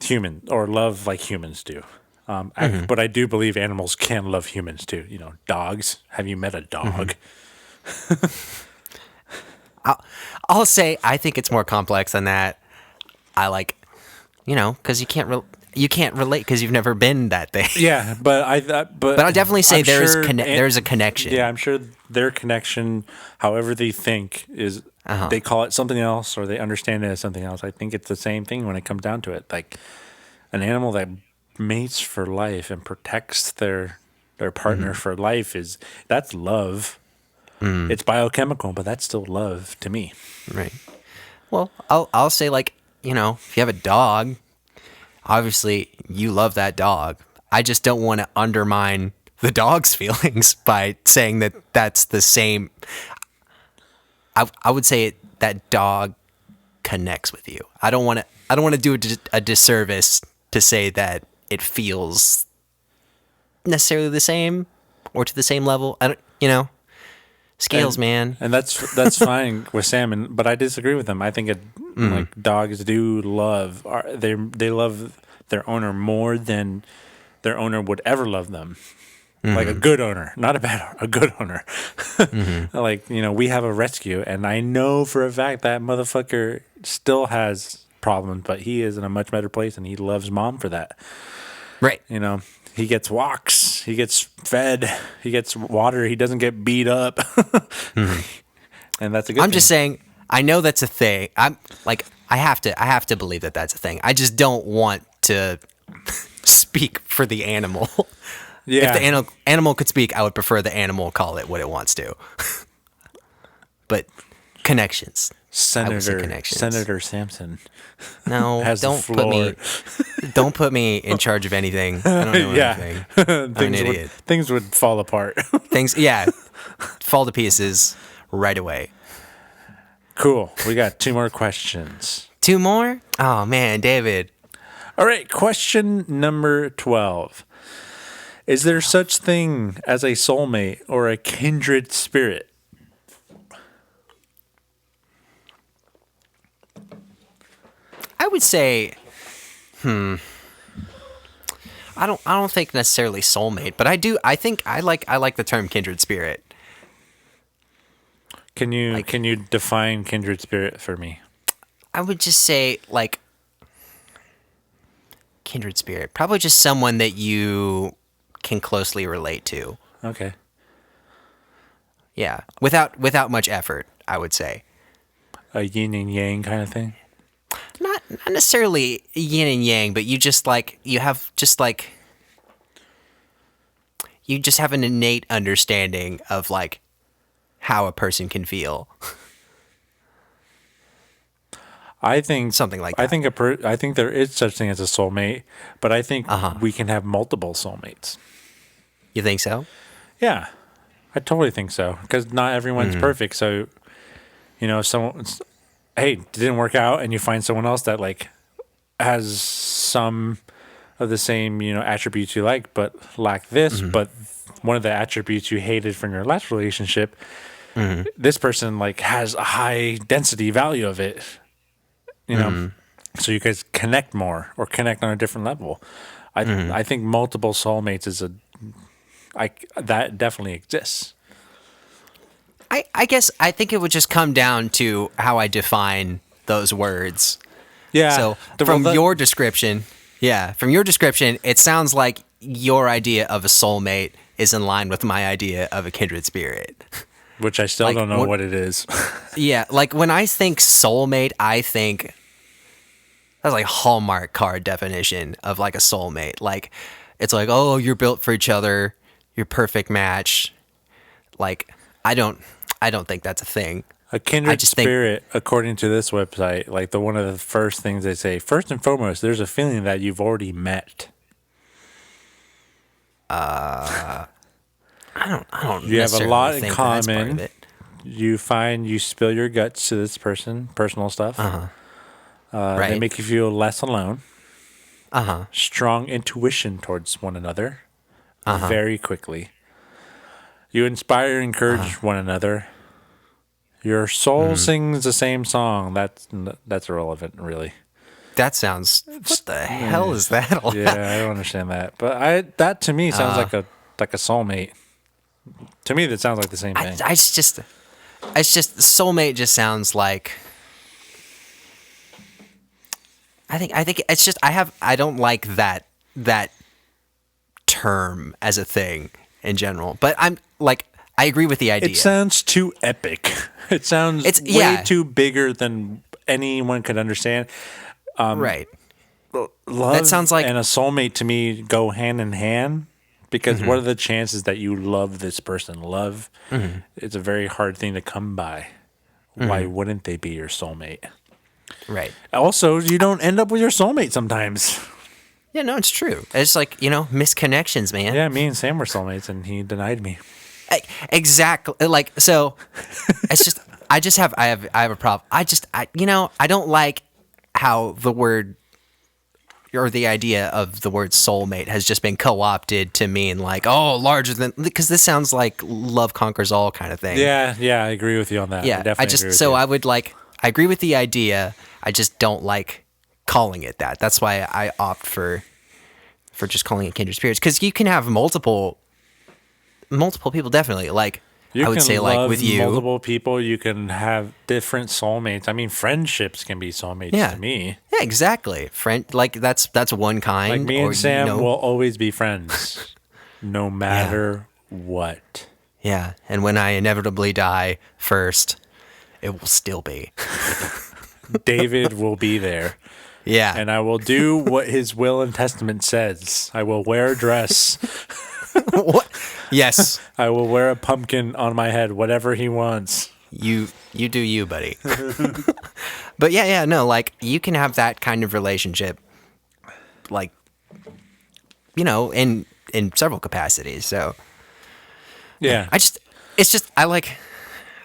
human or love like humans do. But I do believe animals can love humans too. Dogs. Have you met a dog? I'll say I think it's more complex than that. I because you can't relate because you've never been that thing. Yeah, but I definitely say there's a connection. Yeah, I'm sure their connection, however they think, is they call it something else or they understand it as something else. I think it's the same thing when it comes down to it. Like an animal that mates for life and protects their partner for life that's love. It's biochemical, but that's still love to me. Right. Well, I'll say if you have a dog, obviously you love that dog. I just don't want to undermine the dog's feelings by saying that that's the same. I would say that dog connects with you. I don't want to do a disservice to say that it feels necessarily the same or to the same level. I don't, scales, man. And that's fine with salmon, but I disagree with them. I think like dogs do love they love their owner more than their owner would ever love them. Like a good owner, not a bad owner, a good owner. Like, we have a rescue, and I know for a fact that motherfucker still has problems, but he is in a much better place, and he loves mom for that. Right. He gets walks, he gets fed, he gets water, he doesn't get beat up. And that's a good thing. I'm just saying, I know that's a thing. I'm like, I have to believe that that's a thing. I just don't want to speak for the animal. Yeah. If the animal could speak, I would prefer the animal call it what it wants to. But connections. Senator Sampson. No, has don't the floor. Don't put me in charge of anything. I don't know anything. I'm an idiot. Things would fall apart. Fall to pieces right away. Cool. We got 2 more questions. 2 more? Oh man, David. All right, question number 12. Is there such thing as a soulmate or a kindred spirit? I would say, I don't think necessarily soulmate, but I think I like the term kindred spirit. Can you define kindred spirit for me? I would just say like kindred spirit, probably just someone that you can closely relate to. Okay. Yeah, without much effort, I would say. A yin and yang kind of thing? Not necessarily yin and yang, but you just have an innate understanding of like how a person can feel. I think something like that. I think there is such thing as a soulmate, but I think we can have multiple soulmates. You think so? Yeah, I totally think so. Because not everyone's perfect. So, if someone's, hey, it didn't work out, and you find someone else that like has some of the same attributes you like, but lack this. But one of the attributes you hated from your last relationship, this person like has a high density value of it. So you guys connect more or connect on a different level. I think multiple soulmates is that definitely exists. I guess I think it would just come down to how I define those words. Yeah. So from your description, it sounds like your idea of a soulmate is in line with my idea of a kindred spirit. Which I still don't know what it is. Yeah, like when I think soulmate, I think that's like Hallmark card definition of like a soulmate. Like it's like, oh, you're built for each other, you're perfect match. Like I don't think that's a thing. A kindred spirit, according to this website, like one of the first things they say, first and foremost, there's a feeling that you've already met. I don't. You have a lot in common. You find you spill your guts to this person, personal stuff. Right. They make you feel less alone. Strong intuition towards one another. Very quickly. You inspire and encourage one another. Your soul sings the same song. That's irrelevant, really. That sounds. What the hell is that? Yeah, I don't understand that. But that to me sounds like a soulmate. To me, that sounds like the same thing. It's just soulmate. Just sounds like. I think it's just I don't like that term as a thing in general. But I'm like I agree with the idea. It sounds too epic. It sounds way too bigger than anyone could understand. Right. Love that sounds like, and a soulmate to me go hand in hand because what are the chances that you love this person? Love, it's a very hard thing to come by. Why wouldn't they be your soulmate? Right. Also, you don't end up with your soulmate sometimes. Yeah, no, it's true. It's like, misconnections, man. Yeah, me and Sam were soulmates and he denied me. Exactly. Like, so it's just, I have a problem. I don't like how the word or the idea of the word soulmate has just been co-opted to mean like, oh, larger than, because this sounds like love conquers all kind of thing. Yeah, I agree with you on that. Yeah, I definitely agree with you. I agree with the idea. I just don't like calling it that. That's why I opt for just calling it kindred spirits, because you can have multiple people, definitely. Like, I would say, like, with you, multiple people, you can have different soulmates. I mean, friendships can be soulmates to me. Yeah, exactly. That's one kind. Like me and Sam will always be friends, no matter what. Yeah, and when I inevitably die first, it will still be. David will be there. Yeah. And I will do what his will and testament says. I will wear a dress. What? Yes. I will wear a pumpkin on my head, whatever he wants. You do you, buddy. But no, like, you can have that kind of relationship, like, in several capacities. So yeah,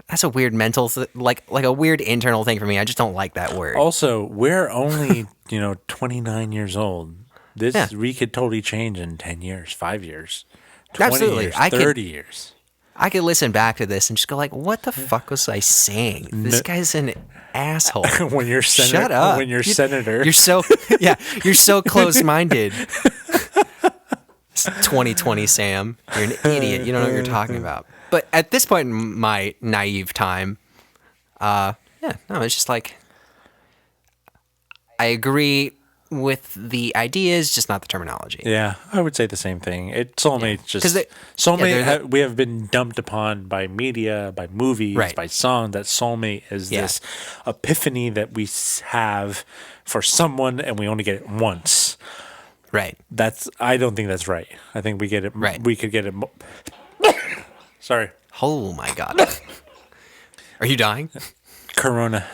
that's a weird mental, like a weird internal thing for me. I just don't like that word. Also, we're only 29 years old. We could totally change in 10 years, 5 years, 20 Absolutely. years, 30 years. I could listen back to this and just go like, what the fuck was I saying? This guy's an asshole. When you're senator, shut up. When you're senator, you're so you're so close-minded. 2020 Sam, you're an idiot. You don't know what you're talking about. But at this point in my naive time, it's just like, I agree with the ideas, just not the terminology. Yeah, I would say the same thing. We have been dumped upon by media, by movies, by song, that soulmate is this epiphany that we have for someone, and we only get it once. Right. I don't think that's right. I think we get it. Right. We could get it. Sorry. Oh my God. Are you dying? Corona.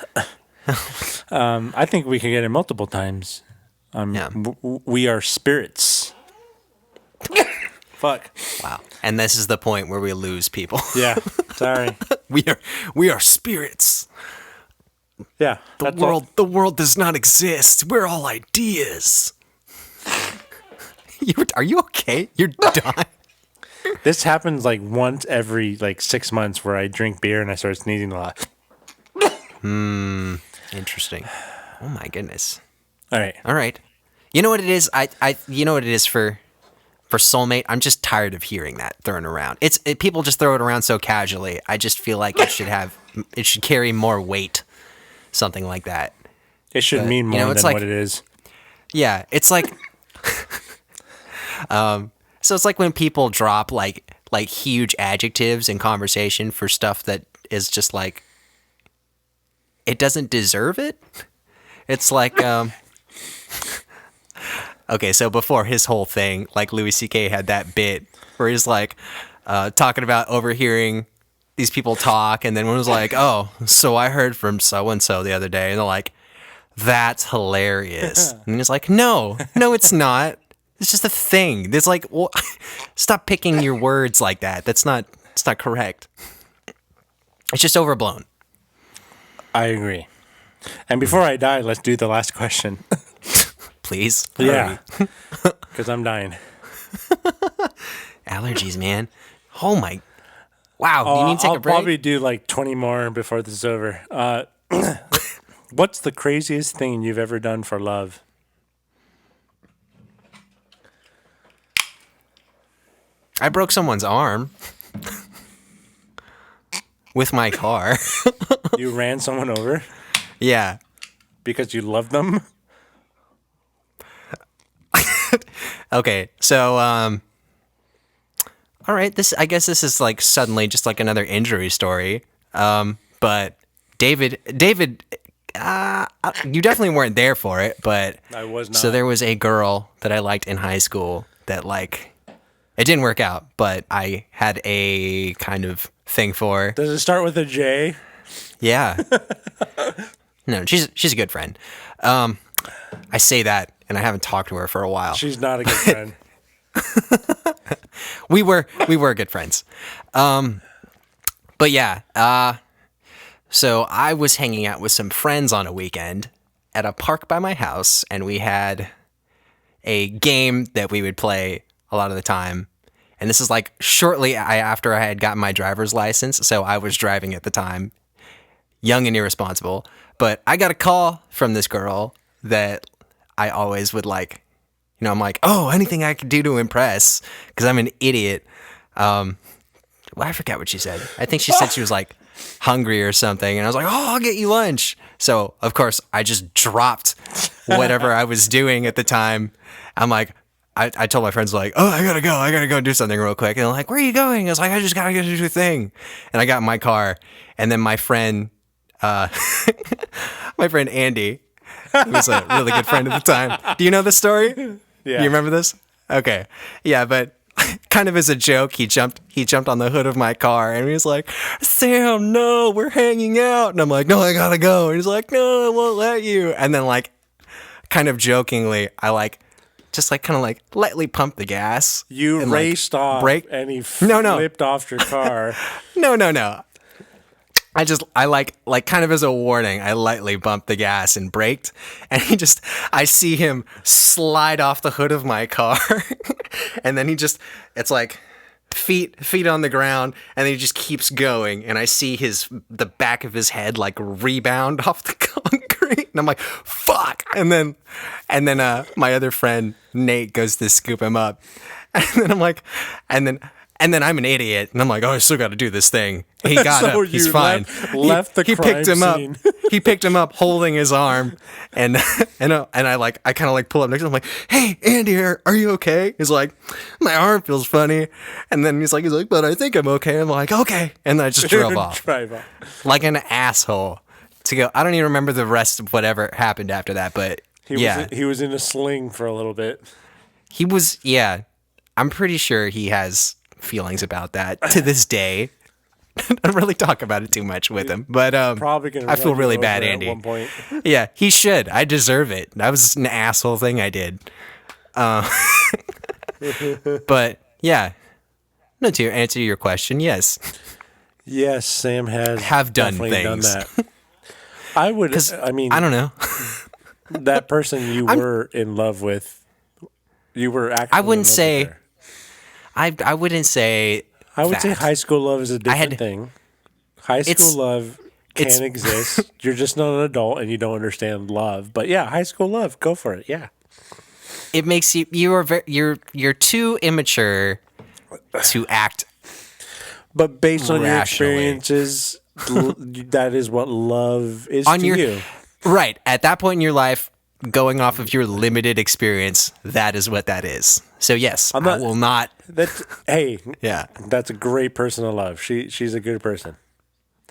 I think we could get it multiple times. We are spirits. Fuck. Wow. And this is the point where we lose people. Yeah. Sorry. We are spirits. Yeah. The world does not exist. We're all ideas. Are you okay? You're dying. This happens like once every 6 months, where I drink beer and I start sneezing a lot. Interesting. Oh my goodness. All right. You know what it is? You know what it is for soulmate? I'm just tired of hearing that thrown around. People just throw it around so casually. I just feel like it should carry more weight. Something like that. It should mean more than what it is. Yeah, it's like so it's like when people drop like huge adjectives in conversation for stuff that is just like, it doesn't deserve it. It's like okay, so before his whole thing, like, Louis C.K. had that bit where he's like talking about overhearing these people talk, and then one was like, oh, so I heard from so-and-so the other day, and they're like, that's hilarious. And he's like, no, it's not. It's just a thing. It's like, well, stop picking your words like that. It's not correct. It's just overblown. I agree. And before I die, let's do the last question. Please. Yeah. Because I'm dying. Allergies, man. Oh my. Wow. You need to take a break? I'll probably do like 20 more before this is over. What's the craziest thing you've ever done for love? I broke someone's arm with my car. You ran someone over? Yeah. Because you love them? Okay, so all right, I guess this is like suddenly just like another injury story. But David, you definitely weren't there for it, but I was not. So there was a girl that I liked in high school that, like, it didn't work out, but I had a kind of thing for her. Does it start with a J? Yeah. No, she's a good friend. I say that, and I haven't talked to her for a while. She's not a good friend. We were good friends. But yeah, so I was hanging out with some friends on a weekend at a park by my house, and we had a game that we would play a lot of the time. And this is like shortly after I had gotten my driver's license, so I was driving at the time, young and irresponsible. But I got a call from this girl that I always would like, I'm like, oh, anything I could do to impress, because I'm an idiot. Well, I forgot what she said. I think she said she was like hungry or something, and I was like, oh, I'll get you lunch. So, of course, I just dropped whatever I was doing at the time. I'm like, I told my friends, like, oh, I gotta go do something real quick. And they're like, where are you going? I was like, I just gotta go do a thing. And I got in my car, and then my friend Andy, who was a really good friend at the time. Do you know this story? Yeah. You remember this? Okay. Yeah, but kind of as a joke, he jumped on the hood of my car, and he was like, Sam, no, we're hanging out. And I'm like, no, I gotta go. And he's like, no, I won't let you. And then like kind of jokingly, I like just like kind of like lightly pumped the gas. You and, raced like, off and he flipped off your car. No. I like kind of as a warning, I lightly bumped the gas and braked, and I see him slide off the hood of my car, and then it's like feet on the ground, and then he just keeps going, and I see the back of his head like rebound off the concrete, and I'm like, fuck, and then my other friend Nate goes to scoop him up, and then I'm like, and then I'm an idiot, and I'm like, oh, I still got to do this thing. He got so up. He's fine. Left the he crime picked him scene. up. He picked him up, holding his arm, and I kind of like pull up next to him. I'm like, hey, Andy, are you okay? He's like, my arm feels funny, and then he's like, but I think I'm okay. I'm like, okay, and then I just drove off like an asshole. To go, I don't even remember the rest of whatever happened after that, but he was in a sling for a little bit. He was, yeah. I'm pretty sure he has feelings about that to this day. I don't really talk about it too much with him, but Probably gonna I feel run really you bad, over Andy. At one point. Yeah, he should. I deserve it. That was an asshole thing I did. But yeah, no. To answer your question, yes. Yes, Sam have done things. Done that. I would. I mean, I don't know. That person you were in love with. You were actually. I wouldn't say. I wouldn't say. I would say high school love is a different thing. High school love can exist. You're just not an adult and you don't understand love. But yeah, high school love, go for it. Yeah. It makes you're too immature to act. But based on rationally. your experiences, that is what love is to you. Right. At that point in your life, going off of your limited experience, that is what that is. So yes, I will not. Hey, yeah, that's a great person to love. She's a good person.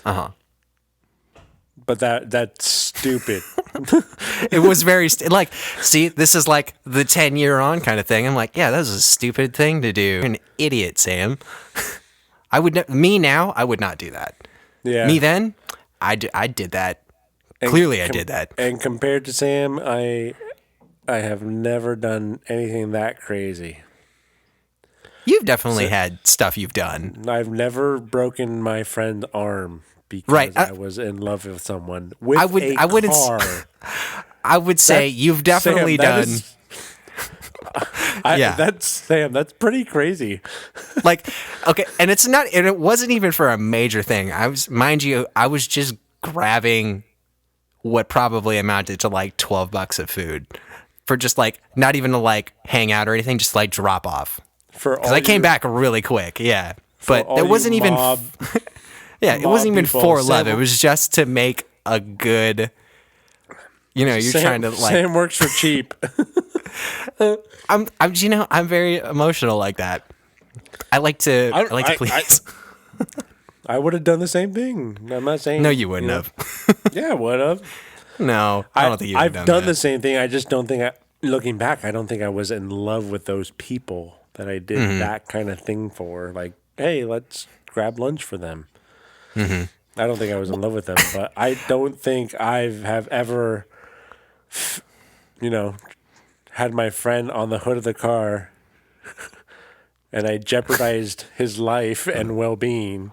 But that's stupid. It was very like. See, this is like the 10-year on kind of thing. I'm like, yeah, that was a stupid thing to do. You're an idiot, Sam. I would not do that. Yeah. Me then, I did that. Clearly, I did that. And compared to Sam, I have never done anything that crazy. You've definitely had stuff you've done. I've never broken my friend's arm because I was in love with someone with a car. I would say you've definitely done. Yeah, that's Sam. That's pretty crazy. Like, okay, and it wasn't even for a major thing. I was just grabbing what probably amounted to like $12 of food for just like not even to like hang out or anything, just like drop off. Because I came back really quick, yeah. But it wasn't even. Yeah, it wasn't even for love. It was just to make a good. You're trying to like. Sam works for cheap. I'm very emotional like that. I like to please. I would have done the same thing. I'm not saying. No, you wouldn't have. Yeah, I would have. No, I don't think you've done that. I've done the same thing. I just don't think, looking back, I don't think I was in love with those people that I did that kind of thing for. Like, hey, let's grab lunch for them. Mm-hmm. I don't think I was in love with them, but I don't think I have ever, had my friend on the hood of the car and I jeopardized his life and well-being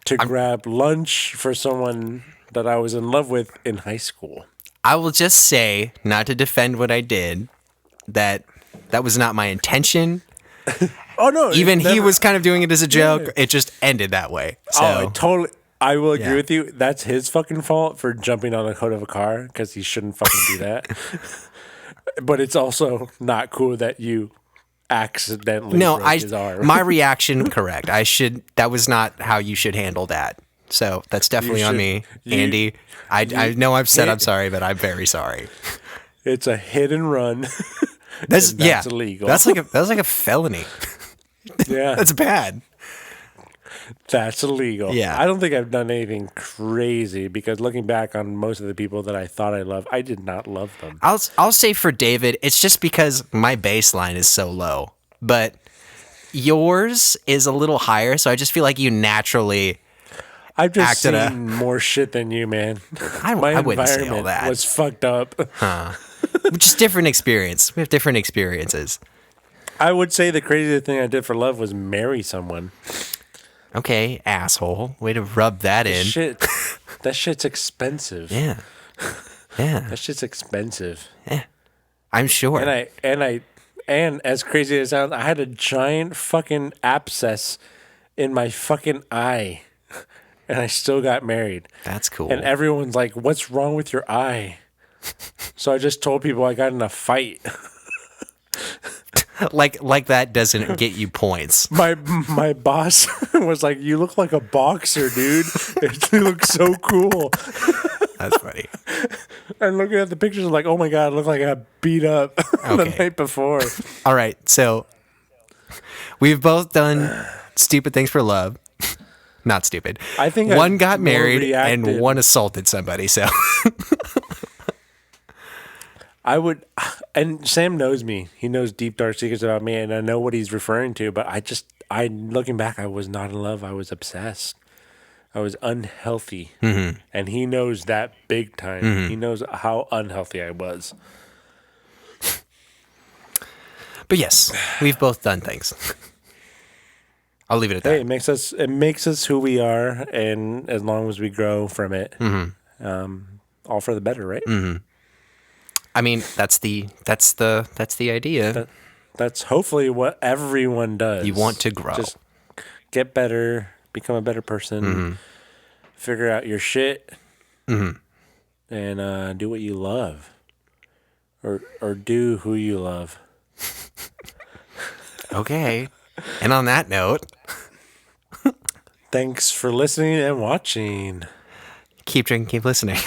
to grab lunch for someone that I was in love with in high school. I will just say, not to defend what I did, that That was not my intention. Oh no! Even he was kind of doing it as a joke. Yeah. It just ended that way. So. I will agree with you. That's his fucking fault for jumping on the hood of a car because he shouldn't fucking do that. But it's also not cool that you accidentally broke his arm. My reaction, correct. That was not how you should handle that. So that's definitely on me, Andy. I know I've said I'm sorry, but I'm very sorry. It's a hit and run. That's illegal. That's like a felony. Yeah, that's bad. That's illegal. Yeah. I don't think I've done anything crazy because looking back on most of the people that I thought I loved, I did not love them. I'll say for David, it's just because my baseline is so low, but yours is a little higher, so I just feel like you naturally. I've just seen more shit than you, man. I wouldn't say all that. Was fucked up. Just different experience. We have different experiences. I would say the craziest thing I did for love was marry someone. Okay, asshole. Way to rub that in. That shit's expensive. Yeah. Yeah. That shit's expensive. Yeah. I'm sure. And as crazy as it sounds, I had a giant fucking abscess in my fucking eye. And I still got married. That's cool. And everyone's like, "What's wrong with your eye?" So I just told people I got in a fight. Like that doesn't get you points. My boss was like, "You look like a boxer, dude. You look so cool." That's funny. And looking at the pictures, I'm like, "Oh my god, I look like I got beat up the night before." All right, so we've both done stupid things for love. Not stupid. I think one got married and one assaulted somebody. So I would, and Sam knows me. He knows deep dark secrets about me, and I know what he's referring to. But I looking back, I was not in love. I was obsessed. I was unhealthy, and he knows that big time. He knows how unhealthy I was. But yes, we've both done things. I'll leave it at that. Hey, it makes us who we are, and as long as we grow from it, all for the better, right? Mm-hmm. I mean, that's the idea. That's hopefully what everyone does. You want to grow, just get better, become a better person, figure out your shit, and do what you love, or do who you love. Okay. And on that note, thanks for listening and watching. Keep drinking, keep listening.